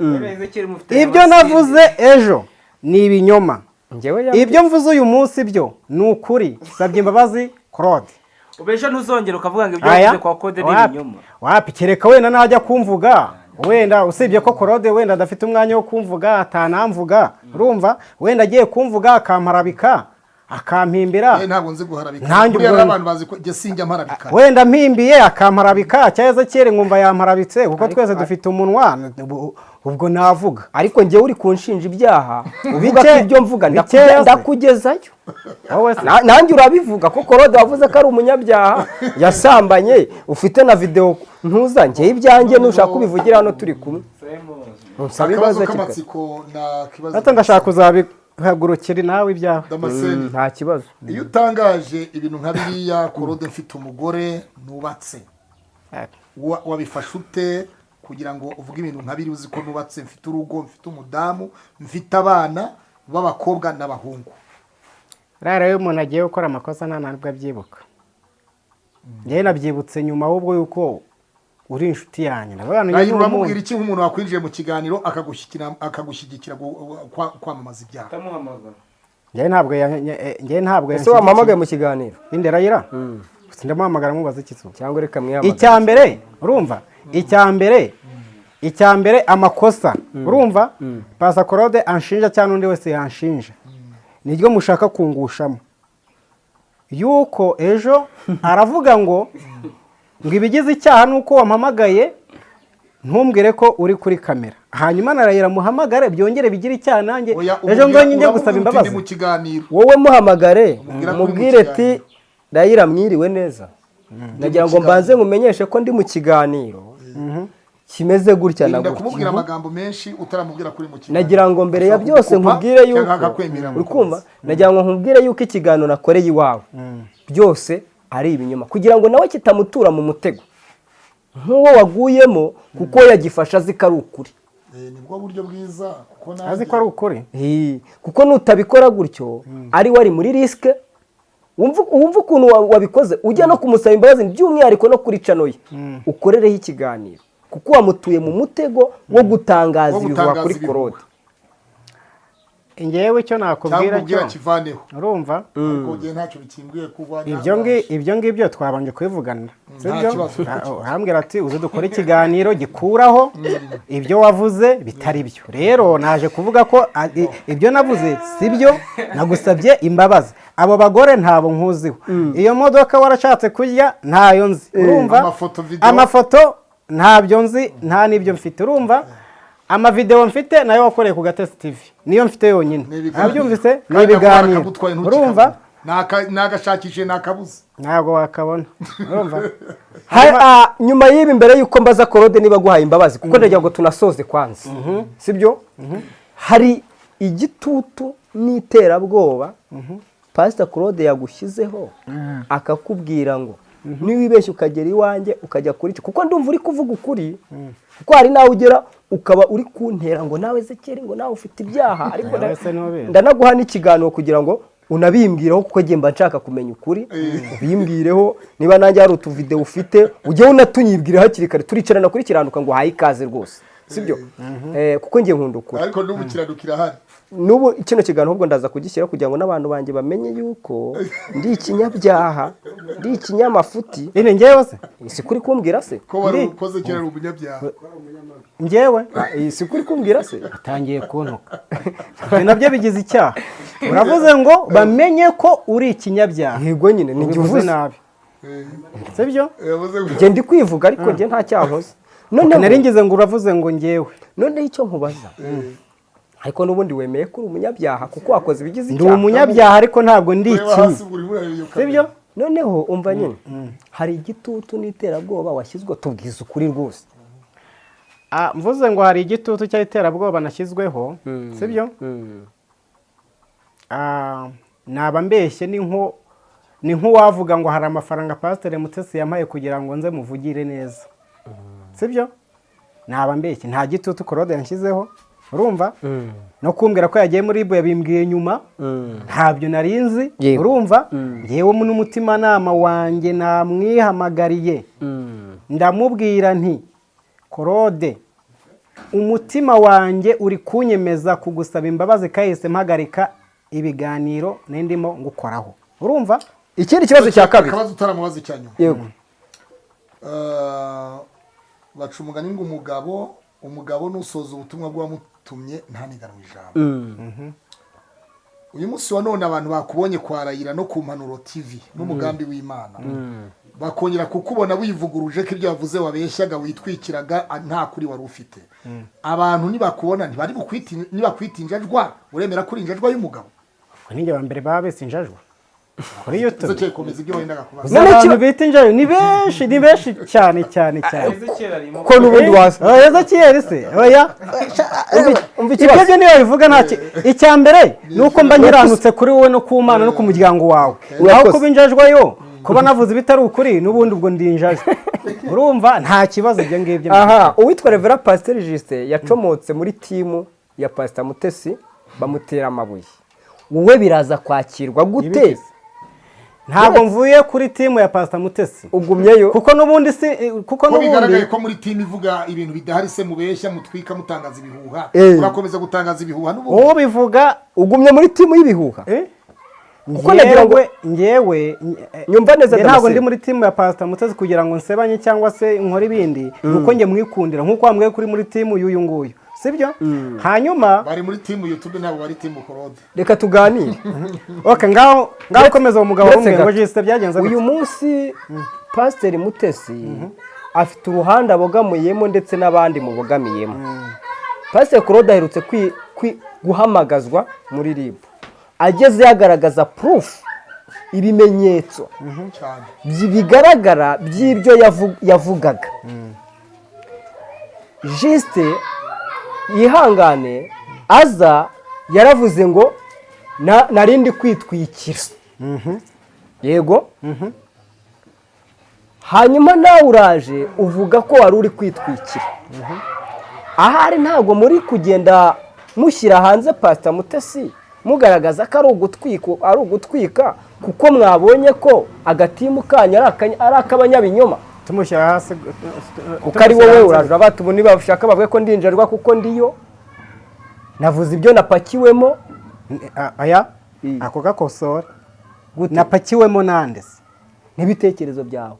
ibyo navuze ejo ni ibinyoma ibyo mvuze uyu munsi byo ni ukuri sabye imbabazi Claude ubeje ntuzongera ukavuga ngo ibyo wavuze kwa Claude ni ibinyoma wapi kereka wenda najya kumvuga wenda usibye ko Claude wenda adafite umwanya wo kumvuga atanamvuga urumva wenda agiye kumvuga akamparabika akampimbira ntabwo nzi guharabika buriya abantu bazi ko sinjya mparabika wenda mpimbiye akamparabika cyaheze kere nkumva yamparabitse kuko twese dufite umunwa ubwo navuga ariko njye uri kunshinja ibyaha uvuga ko ibyo mvuga ndakugezayo nanjye urabivuga ko Claude wavuze ko ari umunyabyaha yasambanye ufite na video ntuza njye ibyanjye nushaka kubivugira hano turi kumwe akabazo k'amatsiko na kibazo ndashaka kuzabihagurukira nawe ibyaha nta kibazo iyo utangaje ibintu nka biriya Claude mfite umugore nubatse wabifashe ute kugira ngo uvuge ibintu nka biri uzi ko nubatse mfite urugo mfite umudamu mfite abana b'abakobwa n'abahungu rero iyo umuntu agiye gukora amakosa nta ntabwo abyibuka njyewe nabyibutse nyuma ahubwo yuko uri inshuti yanjye uramubwira iki nk'umuntu wakwinjiye mu kiganiro akagushyigikira kwamamaza ibyaha njyewe ntabwo ese wampamagaye mu kiganiro inde Rayira ndamuhamagara mubaza ikizu cyangwa reka mwiyamamaza icya mbere urumva icya mbere amakosa urumva Pastor Claude anshinja cyangwa undi wese yanshinja niryo mushaka kungushamo yuko ejo aravuga ngo ibigize icyaha nuko wampamagaye ntumbwire ko uri kuri kamera hanyuma narayira muhamagare byongere bigira icyaha nanjye ejo nzonye njye gusaba imbabazi wowe muhamagare mubwire ati Rayira mwiriwe neza nagira ngo mbanze ngumenyeshe ko ndi mu kiganiro kimeze gutya na gutya kumubwira amagambo menshi utaramubwira kuri mu kiganiro nagira ngo mbere ya byose nkubwire yuko urukumva nagira ngo nkubwire yuko ikiganiro nakoreye iwawe byose ari ibinyoma kugira ngo nawe kitamutura mu mutego nk'uwo waguyemo kuko yagifasha azi ko ari ukuri nibwo buryo bwiza kuko azi ko ari ukuri kuko nutabikora gutyo ari wari muri risike wumva ukuntu wabikoze ujya no kumusaba imbabazi by'umwihariko no kuri cano ye ukorereho ikiganiro kuko wamutuye mu mutego wo gutangaza ibihuha kuri Claude. ngewe icyo nakubwira cyo kivaneho urumva kuko ntacyo bikimbwiye kuba ibyo ngibyo twabanje kubivugana sibyo hambwira ati uze dukore ikiganiro gikuraho ibyo wavuze bitari byo rero naje kuvuga ko ibyo navuze sibyo nagusabye imbabazi abo bagore ntabo nkuziho iyo modoka warashatse kurya ntayo nzi urumva amafoto ntabyo nzi nta n'ibyo mfite urumva amavideo mfite nayo wakoreye ku Gatesi TV niyo mfite yonyine nabyumvise ni ibiganiro urumva nagashakishe nakabuze ntabwo wakabona urumva nyuma y'ibi mbere yuko mbaza Claude niba guhaye imbabazi kuko ndagira ngo tunasoze kwanza sibyo hari igitutu n'iterabwoba Pastor Claude yagushyizeho akakubwira ngo niwibeshye ukagera iwanjye ukajya kuri cyo kuko ndumva uri kuvuga ukuri kuko hari nawe ugera ukaba uri kuntera ngo nawe Zekeri ngo nawe ufite ibyaha ariko ndanaguha n'ikiganiro kugira ngo unabimbwireho kuko mba nshaka kumenya ukuri ubimbwireho niba nanjye hari utuvideo ufite ujye unatunyibwire hakiri kare turicarana kuri kiranuka ngo haye ikaze rwose sibyo kuko ngiye nkunda ukuri ariko n'ubu kiranukira hari n'ubu kino kiganiro ahubwo ndaza kugishyira kugira ngo n'abantu banjye bamenye yuko ndi ikinyabyaha ndi ikinyamafuti ngewe se si kuri kumbwira se ko wari ukoze kera ari umunyabyaha ngewe si kuri kumbwira se utangiye kuntuka nabyo bigize icyaha uravuze ngo bamenye ko uri ikinyabyaha yego nyine ni uvuze nabi sibyo njye ndi kwivuga ariko njye nta cyaha nkoze none nari ngize ngo uravuze ngo ngewe none icyo nkubaza ariko n'ubundi wemeye ko uri umunyabyaha kuko wakoze ibigize icyaha ndi umunyabyaha ariko ntabwo ndi ikibi sibyo noneho umva nyine hari igitutu n'iterabwoba washyizwe tubwiza ukuri rwose mvuze ngo hari igitutu cy'iterabwoba nashyizweho sibyo naba mbeshye ni nk'uwavuga ngo hari amafaranga Pastor Mutesi yampaye kugira ngo nze muvugire neza sibyo naba mbeshye nta gitutu Claude yanshyizeho urumva no kumbwira ko yagiye muri ibo yabimbwiye nyuma ntabyo narinzi urumva ngewe n'umutima nama wanjye namwihamagariye ndamubwira nti Claude umutima wanjye uri kunyemeza kugusaba imbabazi kahise mpagarika ibiganiro n'indimo ngukoraho urumva ikindi kibazo cya kabiri akabazo utaramubaza icyanyuma yego baca umugani ngo umugabo nusoza ubutumwa bw'uwamutumye ntaniganwe ijambo uyu munsi wa none abantu bakubonye kwarayira no ku Mpanuro TV n'umugambi w'Imana bakongera kukubona wivuguruje ko ibyo wavuze wabeshyaga witwikiraga nta kuri wari ufite abantu nibakubona ntibari nibakwita injajwa uremera kuri injajwa y'umugabo ninjye wa mbere babese injajwa kuri YouTube zo komeza ibyo wenda gakubaza n'abantu bita injajwa ni benshi cyane ko n'ubundi wasa Ezekiel se oya ibyo niyo bivuga ntaki icya mbere nuko mba nyiranutse kuri wowe no ku Mana no ku muryango wawe aho kuba injajwa yo kuba navuze ibitari ukuri n'ubundi ubwo ndi injajwa urumva nta kibazo ibyo ngibyo uwitwa Reverend Pastor Justin yacomotse muri timu ya Pastor Mutesi bamutera amabuye wowe biraza kwakirwa gute ntabwo mvuye kuri timu ya Pastor Mutesi ugumyeyo kuko n'ubundi kuko n'ubundi bigaragaye ko muri timu ivuga ibintu bidahari se mubeshya mutwika mutangaza ibihuha urakomeza gutangaza ibihuha n'ubundi wowe bivuga ugumye muri timu y'ibihuha kuko nagira ngo ngewe nyumva neza ntabwo ndi muri timu ya Pastor Mutesi kugira ngo nsebanye cyangwa se nkore ibindi nuko nge mwikundira nkuko wambwiye kuri muri timu y'uyu nguyu sibyo hanyuma bari muri timu YouTube nabo bari timu Claude reka tuganire okay ngaho komeza umugabo umwe ngo jiste byagenze uyu munsi Pastor Mutesi afite uruhande abogamuyemo ndetse n'abandi mu bogamiyemo Pastor Claude aherutse guhamagazwa muri RIB ageze yagaragaza proof ibimenyetso bigaragara by'ibyo yavugaga Juste yihangane aza yaravuze ngo narindi kwitwikira yego hanyuma nawe uraje uvuga ko wari uri kwitwikira ahari ntabwo muri kugenda mushyira hanze Pastor Mutesi mugaragaza ko ari ugutwika kuko mwabonye ko agatimu kanyu ari ak'abanyabinyoma tumushyira hasi kuko ari wowe uraje abatu ubu nibashaka bavuge ko ndinjirwa kuko ndiyo navuze ibyo napakiwemo aya ako gakosora napakiwemo nande se n'ibitekerezo byawe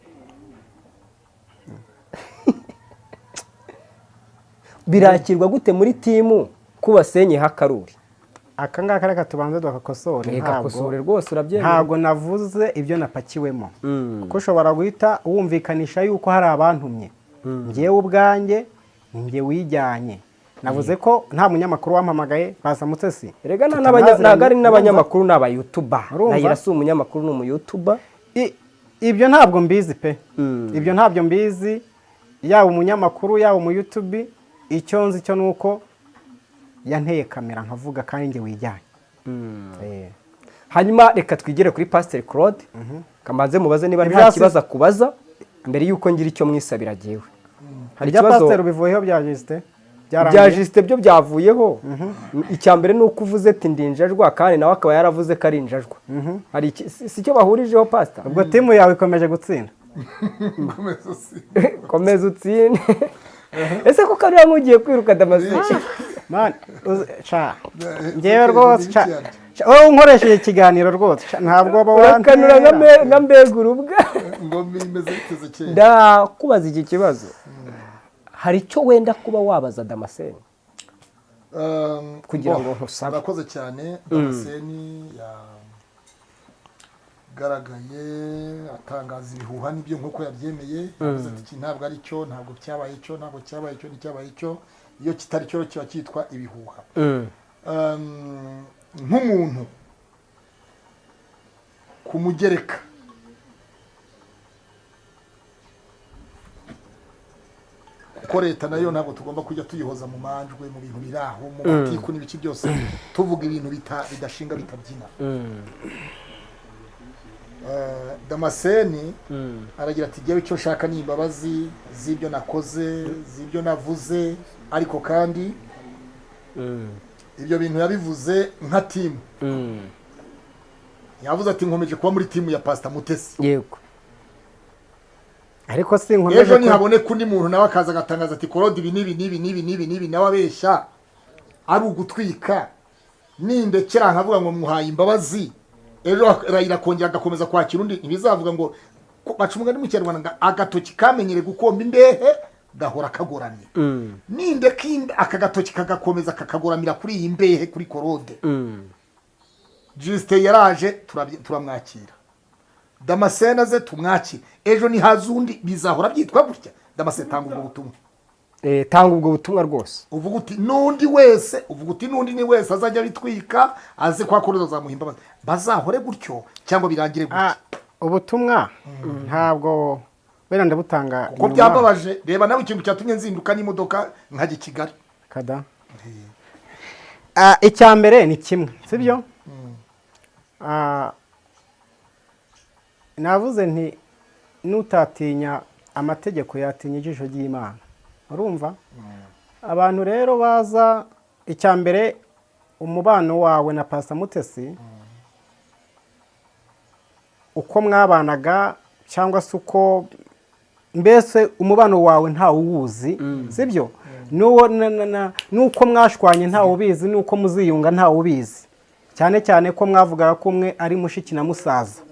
birakirwa gute muri timu kubasenye hakaruri aka ngaka reka tubanze dukakosore gakosore rwose urabyemera ntabwo navuze ibyo napakiwemo kuko ushobora guhita wumvikanisha yuko hari abantumye ngewe ubwanjye njye wijyanye navuze ko nta munyamakuru wampamagaye Pastor Mutesi rega ntabwo ari n'abanyamakuru n'aba YouTuber nayira si umunyamakuru n'umuyutuber ibyo ntabwo mbizi pe ibyo ntabyo mbizi yaba umunyamakuru yaba umuyutubi icyo nzi cyo nuko yanteye kamera nkavuga kandi njye wijyanye hanyuma reka twigere kuri Pastor Claude kamanze mubaze niba nta kibazo akubaza mbere yuko ngira icyo mwisabira giwe hari ikibazo Pastor bivuyeho bya Justin bya Justin byo byavuyeho icya mbere nuko uvuze ati ndinjajwa kandi nawe akaba yaravuze ko ari injajwa hari si cyo bahurijeho Pastor ubwo timu yawe ikomeje gutsinda komeza utsinde ese ko kariya nk'ugiye kwiruka Damascene man ngewe rwose wowe unkoresheje ikiganiro rwose ntabwo waba urakanura nka mbega urubwa ngo mimeze biteze cyane ndakubaza iki kibazo hari icyo wenda kuba wabaza Damascene kugira ngo nkusabe urakoze cyane Damascene yagaragaye atangaza ibihuha n'ibyo nk'uko yabyemeye yavuze ati iki ntabwo ari cyo ntabwo cyabaye cyo ntabwo cyabaye cyo nticyabaye cyo iyo kitari cyo kiba cyitwa ibihuha nk'umuntu kumugereka kuko leta nayo ntabwo tugomba kujya tuyihoza mu manjwe mu bintu biri aho mu matiku n'ibiki byose tuvuga ibintu bidashinga bitabyina Damascene aragira ati jyewe icyo nshaka ni imbabazi z'ibyo nakoze z'ibyo navuze ariko kandi ibyo bintu yabivuze nka timu yavuze ati nkomeje kuba muri timu ya Pastor Mutesi yego ariko si nkomeje ejo nihaboneka undi muntu nawe akaza agatangaza ati Claude ibi n'ibi nawe abeshya ari ugutwika nindekera nkavuga ngo muhaye imbabazi ejo irakongera agakomeza kwakira undi ntibizavuga ngo bacumuga ni mu Kinyarwanda agatoki kamenyere gukomba imbehe gahora kagoramye nindeka aka gatoki kagakomeza kakagoramira kuri iyi mbehe kuri Claude Justin yaraje turamwakira Damascene aze tumwakira ejo ni hazundi bizahora byitwa gutya Damascene tanga ubwo butumwa tanga ubwo butumwa rwose uvuga uti nundi wese uvuga uti nundi ni wese azajya bitwika aze kwa Claude zamuhimba bazahore gutyo cyangwa birangire gutyo ubutumwa ntabwo wenda ndabutanga kuko byambabaje reba nawe ikintu cyatumye nzinduka n'imodoka nkajya Kigali kada icya mbere ni kimwe sibyo navuze nti nutatinya amategeko yatinya ijisho ry'Imana urumva abantu rero baza icya mbere umubano wawe na Pastor Mutesi uko mwabanaga cyangwa se uko mbese umubano wawe ntawe uwuzi sibyo nuko mwashwanye ntawe ubizi nuko muziyunga ntawe ubizi cyane cyane ko mwavugaga ko umwe ari mushiki na musaza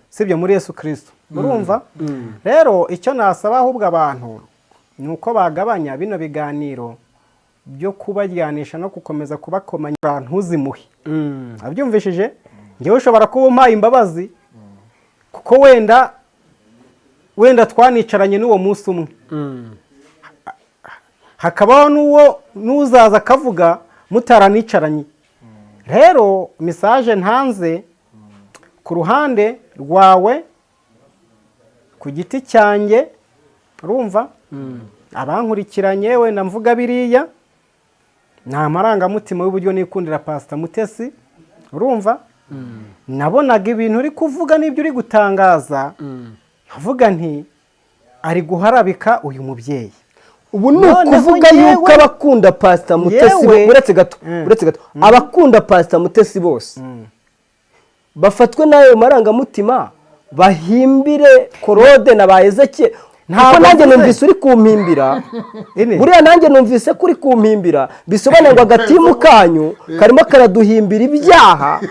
sibyo muri Yesu Kristo urumva rero icyo nasaba ahubwo abantu ni uko bagabanya bino biganiro byo kubajyanisha no gukomeza kubakomanya ntuzimuhe abyumvishije ngewe ushobora kuba umpaye imbabazi kuko wenda twanicaranye n'uwo munsi umwe hakabaho n'uzaza akavuga mutaranicaranye rero mesaje ntanze ku ruhande rwawe ku giti cyanjye urumva abankurikiranye wenda mvuga biriya nta marangamutima y'uburyo nikundira Pastor Mutesi urumva nabonaga ibintu uri kuvuga n'ibyo uri gutangaza nkavuga nti ari guharabika uyu mubyeyi ubu ni ukuvuga yuko abakunda Pastor Mutesi uretse gato abakunda Pastor Mutesi bose bafatwe n'ayo marangamutima bahimbire Claude na ba Ezekiel. Ntabwo nanjye numvise uri kumpimbira buriya nanjye numvise kuri kumpimbira bisobanura ngo agatimu kanyu karimo karaduhimbira ibyaha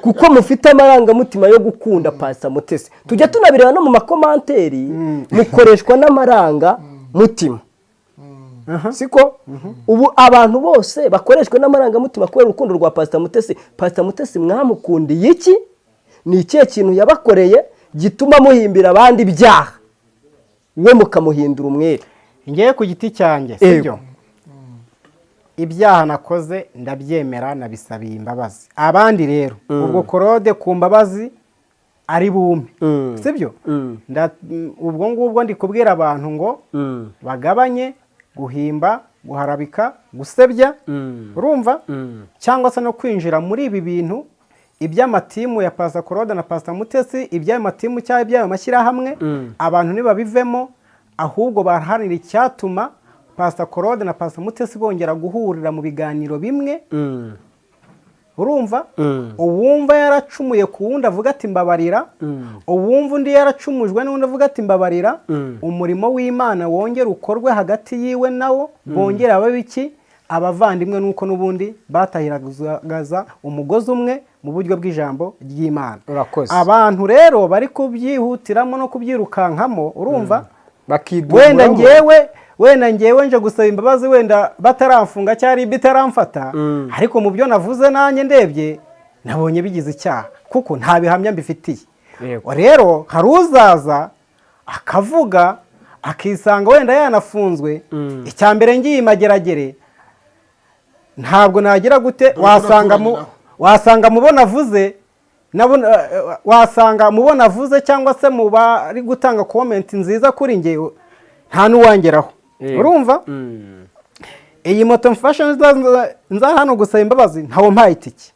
kuko mufite amarangamutima yo gukunda Pastor Mutesi. Tujya tunabireba no mu makomanteri mukoreshwa n'amaranga mutima siko ubu abantu bose bakoreshwa n'amarangamutima kubera urukundo rwa Pastor Mutesi. Pastor Mutesi mwamukundiye iki? Ni ikihe kintu yabakoreye gituma muhimbira abandi ibyaha we mukamuhindura umwere? Ngiye ku giti cyanjye sibyo, ibyaha nakoze ndabyemera nabisabiye imbabazi. Abandi rero ubwo Claude ku mbabazi ari bume sibyo, ubwo ngubwo ndi kubwira abantu ngo bagabanye guhimba, guharabika, gusebya, urumva, cyangwa se no kwinjira muri ibi bintu iby'amatimu ya Pastor Claude na Pastor Mutesi, iby'amatimu cyangwa iby'ayo mashyirahamwe. Abantu ntibabivemo, ahubwo baharanira icyatuma Pastor Claude na Pastor Mutesi bongera guhurira mu biganiro bimwe. Urumva, uwumva yaracumuye ku wundi avuga ati mbabarira, uwumva undi yaracumujwe n'undi avuga ati mbabarira, umurimo w'Imana wongera ukorwe hagati yiwe nawo, bongera ababiki abavandimwe, nuko n'ubundi batahiragaza umugozi umwe mu buryo bw'ijambo ry'Imana. Abantu rero bari kubyihutiramo no kubyirukankamo, urumva, wenda ngewe nje gusaba imbabazi wenda bataramfunga cyari bitaramfata, ariko mu byo navuze nanjye ndebye nabonye bigize icyaha kuko nta bihamya mbifitiye. Rero hari uzaza akavuga akisanga wenda yanafunzwe, icya mbere ngiye imageragere ntabwo nagira gute, wasanga mubona avuze, wasanga mubona avuze cyangwa se muba ari gutanga comment nziza kuri ngewe nta nuwangeraho. Urumva, iyi moto mfashe nza hano gusaba imbabazi ntawo mpaye itike,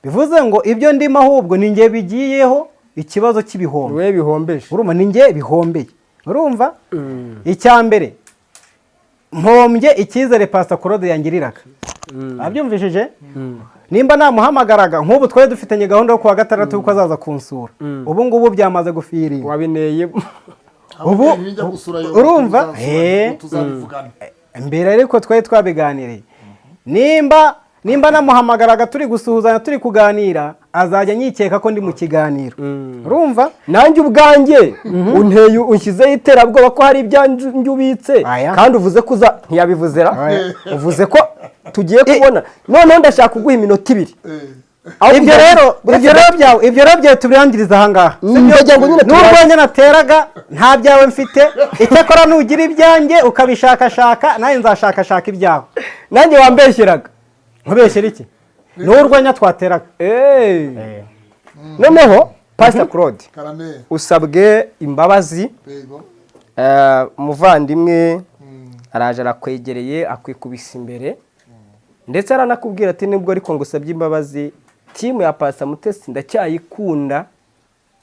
bivuze ngo ibyo ndimo ahubwo ni nge bigiyeho ikibazo cy'ibihombe. We bihombeje, urumva, ni nge bihombeye. Urumva, icya mbere mpombye icyizere Pastor Claude yangiriraga. Abyumvishije, nimba namuhamagaraga nk'ubu twari dufitanye gahunda yo kuwa gatandatu uko azaza kunsura, ubu ngubu byamaze gufiringa. Wabineye ubu urumva, mbere ariko twari twabiganiriye, nimba namuhamagaraga turi gusuhuzanya turi kuganira azajya nyikeka ko ndi mu kiganiro. Urumva, nanjye ubwanjye unteye unshyizeho iterabwoba ko hari ibyanjye ubitse kandi uvuze ko ntiyabivuzera, uvuze ko tugiye kubona, noneho ndashaka kuguha iminota 2. Ibyo rero byawe tubirangiriza ahangaha. N'urwenya nateraga nta byawe mfite, icyakora nugira ibyanjye ukabishakashaka nanjye nzashakashaka ibyawe. Nanjye wambeshyeraga. Nkubeshyera iki? N'urwenya twateraga. Noneho Pastor Claude usabwe imbabazi, umuvandimwe araje arakwegereye akwikubisa imbere ndetse aranakubwira ati nibwo ariko ngusabye imbabazi, timu ya Pastor Mutesi ndacyayikunda,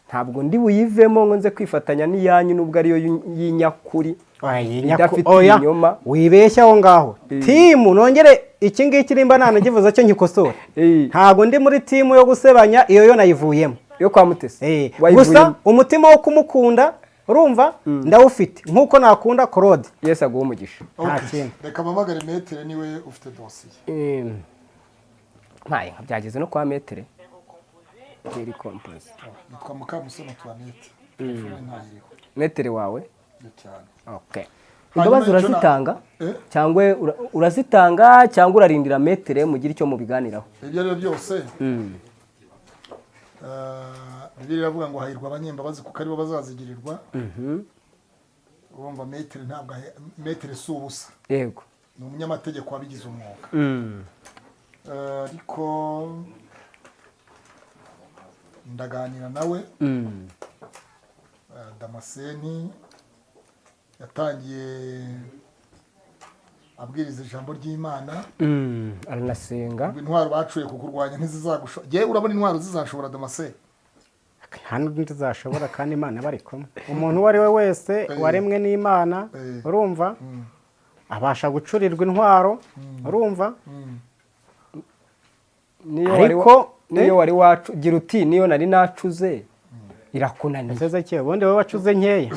ntabwo ndi buyivemo ngo nze kwifatanya n'iyanyu nubwo ariyo y'inyakuri idafite inyoma. Wibeshya aho ngaho, timu nongere iki ngiki nimba nanagivuze cyo nkikosora, ntabwo ndi muri timu yo gusebanya, iyo yo nayivuyemo yo kwa Mutesi. Gusa umutima wo kumukunda, urumva, ndawufite nkuko nakunda Claude. Yesu aguha umugisha. Reka mpamagare Metere niwe ufite dosiye. Ntaye byageze no kwa Metere. Iri compose. Nitwa Mukamusoni Antoinette. Metere wawe? Cyane. Okay. Imbabazi urazitanga cyangwa urazitanga cyangwa urarindira Metere mugira icyo mubiganiraho? Ibyo rero byose Bibiliya iravuga ngo hahirwa abanyembabazi kuko aribo bazazigirirwa. Urumva Metere ntabwo Metere si ubusa. Yego. Ni umunyamategeko wabigize umwuga. Ariko ndaganira nawe. Damascene yatangiye abwiriza ijambo ry'Imana, aranasenga. Intwaro bacuye kukurwanya ntizizagushoboza. Je urabona intwaro zizashobora Damascene? Hano ntizashobora kandi Imana bari kumwe. Umuntu wari we wese waremwe n'Imana, urumva, abasha gucurirwa intwaro urumva niyo wari wacugira uti niyo nari nacuze irakunaniye Ezekiel ubundi wowe wacuze nkeya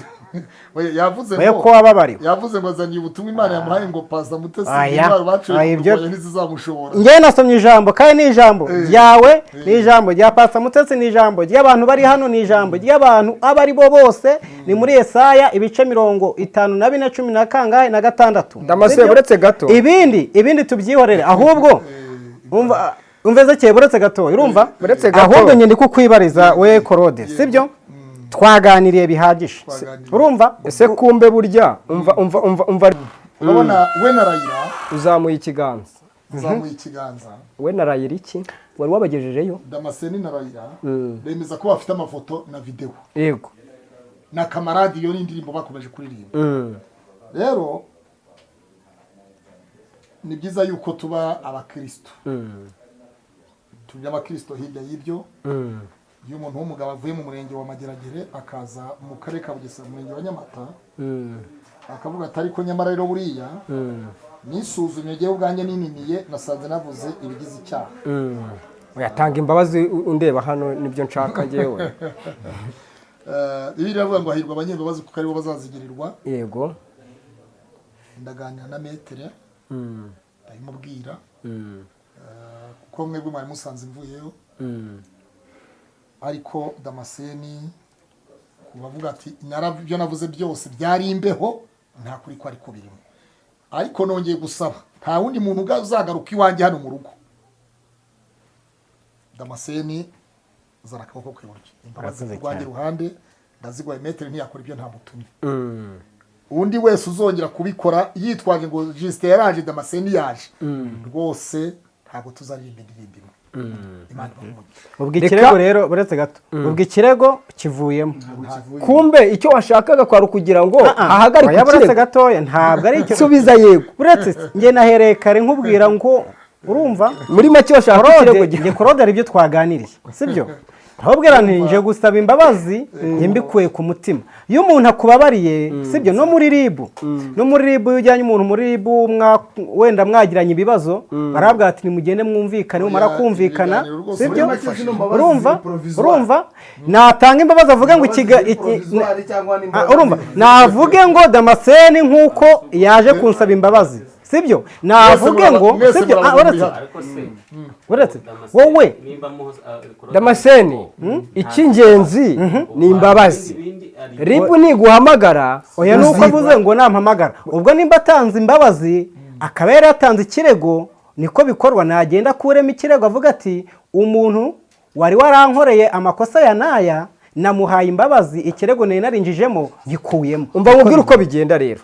yavuze we ko wababariwe yavuze ngo azaniye ubutumwa Imana yamuhaye ngo Pastor Mutesi Aya, bacuye ibyo- kurwanya ntizizamushobora njye nasomye ijambo kandi ni ijambo ryawe ni ijambo rya Pastor Mutesi ni ijambo ry'abantu bari hano ni ijambo ry'abantu abo ari bo bose ni muri Yesaya ibice 54 na kangahe na gatandatu Damascene buretse gato ibindi tubyihorere ahubwo umva Ezekiel buretse gato urumva Buretse gato. ahubwo njye ndi kukwibariza we Claude sibyo twaganiriye bihagije urumva ese kumbe burya umva urabona we na Raila uzamuye ikiganza zamuye ikiganza we na Raila iki wari wabagejejeyo Damascene na Raila bemeza ko bafite amafoto na video yego na kamaradi yo n'indirimbo bakomeje kuririmba rero ni byiza yuko tuba abakristo tujya abakristo hirya y'ibyo iyo umuntu w'umugabo avuye mu murenge wa Mageragere akaza mu karere ka Bugesera mu murenge wa Nyamata akavuga ati ariko nyamara rero buriya nisuzumye ngewe ubwanjye nininiye nasanze navuze ibigize icyaha uyatanga imbabazi undeba hano nibyo nshaka ngewe Bibiliya iravuga ngo hahirwa abanyembabazi kuko aribo bazazigirirwa yego ndaganira na metere ndabimubwira kuko mwebwe mwari musanze mvuyeyo ariko Damascene kubavuga ati ibyo navuze byose byari imbeho nta kuri ko ariko birimo ariko nongeye gusaba nta wundi muntu uzagaruka iwanjye hano mu rugo Damascene zana akaboko k'iburyo imbabazi rwanjye ruhande ndazigwaye metere ntiyakora ibyo ntamutumye undi wese uzongera kubikora yitwaje ngo Justin yaraje Damascene yaje rwose ntabwo tuzaririmba indirimbo Imana ubwo ikirego rero buretse gato ubwo ikirego kivuyemo kumbe icyo washakaga kwari kugira ngo ahagarike buretse gatoya ntabwo ari icyo subiza yego buretse njye nahereye kare nkubwira ngo urumva muri make washaka ikirego njye Claude ari byo twaganiriye sibyo ahubwira nje gusaba imbabazi njye mbikuye ku mutima iyo umuntu akubabariye sibyo no muri ribu iyo ujyanye umuntu muri ribu wenda mwagiranye ibibazo barabwira ati nimugende mwumvikane mumara kumvikana sibyo urumva natanga imbabazi avuga ngo urumva navuge ngo Damascene nk'uko yaje kunsaba imbabazi sibyo navuge ngo sibyo uretse wowe Damascene icy'ingenzi ni imbabazi ribu niguhamagara oya nuko avuze ngo nampamagara ubwo nimba atanze imbabazi akaba yari yatanze ikirego niko bikorwa nagenda kurema ikirego avuga ati umuntu wari warankoreye amakosa ya naya namuhaye imbabazi ikirego nari narinjijemo gikuyemo umva nkubwire uko bigenda rero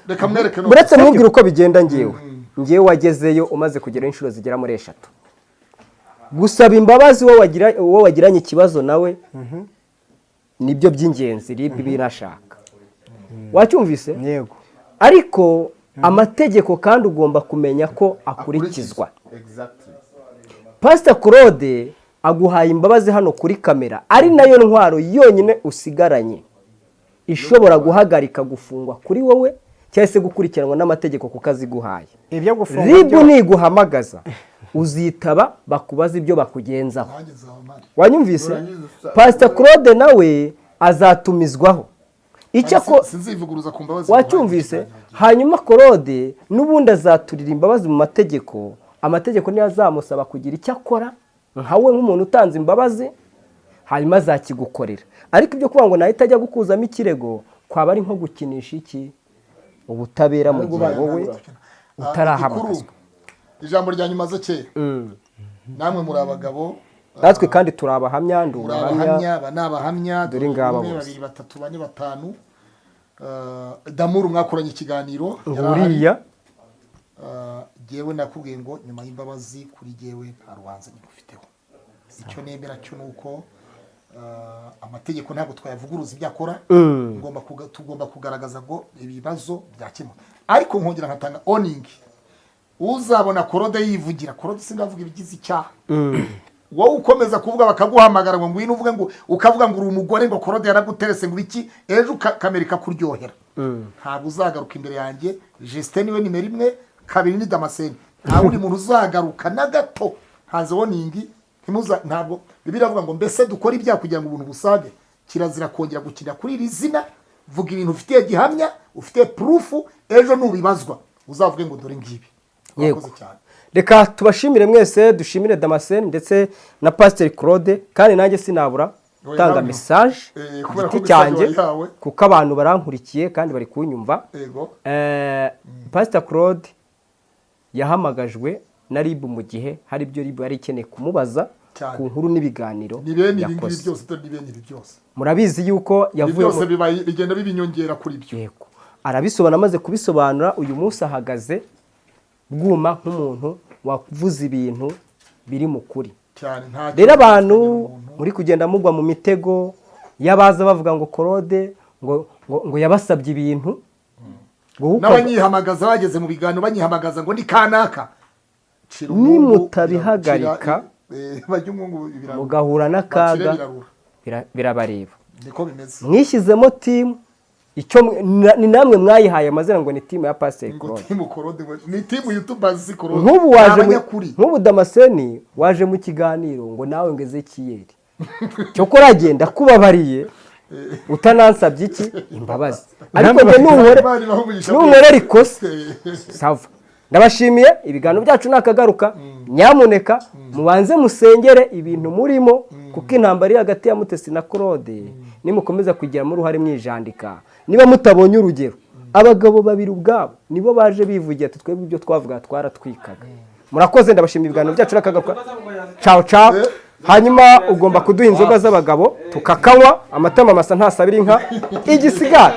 reka mwereke buretse nkubwire uko bigenda ngewe wagezeyo umaze kugera inshuro zigera muri 3 gusaba imbabazi wowe wagiranye ikibazo nawe nibyo by'ingenzi ribi birashaka wacyumvise yego ariko amategeko kandi ugomba kumenya ko akurikizwa Pastor Claude aguhaye imbabazi hano kuri kamera ari nayo ntwaro yonyine usigaranye ishobora guhagarika gufungwa kuri wowe cyangwa se gukurikiranwa n'amategeko kuko aziguhaye ibyo gufungwa ribu niguhamagaza uzitaba bakubaza ibyo bakugenzaho wanyumvise Pastor Claude nawe azatumizwaho icyo sinzivuguruza ku mbabazi wacyumvise hanyuma Claude n'ubundi azaturira imbabazi mu mategeko amategeko niyo azamusaba kugira icyo akora nkawe nk'umuntu utanze imbabazi hanyuma azakigukorera ariko ibyo kuvuga ngo nahita ajya gukuzamo ikirego kwaba ari nko gukinisha iki ubutabera mu gihe wowe utarahamagazwa ijambo rya nyuma kera namwe muri abagabo natwe kandi turi abahamya n'abahamya dore ngaba bose 2 3 4 5 Damuru mwakoranye ikiganiro nguriya jewe nakubwiye ngo nyuma y'imbabazi kuri jewe nta rubanza ngufiteho icyo nemera cyo nuko amategeko ntabwo twayavuguruza ibyo akora tugomba kugaragaza ngo ibibazo byakemuka ariko nkongera nkatanga owning uzabona Claude yivugira Claude singavuga ibigize icyaha wowe ukomeza kuvuga bakaguhamagara ngo ngwino uvuge ngo ukavuga ngo uri umugore ngo Claude yaraguterese ngo iki ejo kamera ikakuryohera ntabwo uzagaruka imbere yanjye. Justin niwe nimero 1, 2 ni Damascene. nta wundi muntu uzagaruka na gato hanze woningi ntabwo Bibiliya avuga ngo mbese dukora ibyaha kugira ngo ubuntu busage. Kirazira kongera gukina kuri iri zina. Vuga ibintu ufitiye gihamya, ufite proof, ejo nubibazwa uzavuge ngo dore ngibi. Yego. Reka tubashimire mwese, dushimire Damascene ndetse na Pastor Claude, kandi nanjye sinabura tanga message giti cyanjye kuko abantu barankurikiye kandi bari kunyumva. Pastor Claude yahamagajwe na RIB mu gihe hari ibyo RIB yari ikeneye kumubaza ku nkuru n'ibiganiro yakoze. Murabizi yuko yavuye byose bigenda bibinyongera kuri byo. Yego. Arabisobanura, amaze kubisobanura uyu munsi ahagaze bwuma nk'umuntu wavuze ibintu biri mu kuri. Rero abantu muri kugenda mugwa mu mitego yabaza bavuga ngo Claude ngo yabasabye ibintu n'abanyihamagaza bageze mu biganiro banyihamagaza ngo ni kanaka nimutabihagarika mugahura n'akaga birabareba. niko bimeze. Mwishyizemo team icyo ni namwe mwayihaye amazina ngo ni team ya Pastor Claude. Ni team YouTubers Claude. Nk'ubu Damascene waje mu kiganiro ngo nawe ngeze Ezekiyeli. Cyo koragenda kubabariye utanansabye iki imbabazi. Ariko nge n'umwere rikose. Sava. Ndabashimiye ibiganiro byacu nakagaruka. Nyamuneka mubanze musengere ibintu murimo kuko intambara hagati ya Mutesi na Claude nimukomeza kugira mu ruhare mwijandika. Niba mutabonye urugero abagabo babiri ubwabo nibo baje bivugira ati twebwe ibyo twavuga twaratwikaga. Murakoze, ndabashimira ibiganiro byacu nakagaruka. Ciao ciao. Hanyuma ugomba kuduha inzoga z'abagabo tukakanywa, amatama masa ntasabira inka igisigara.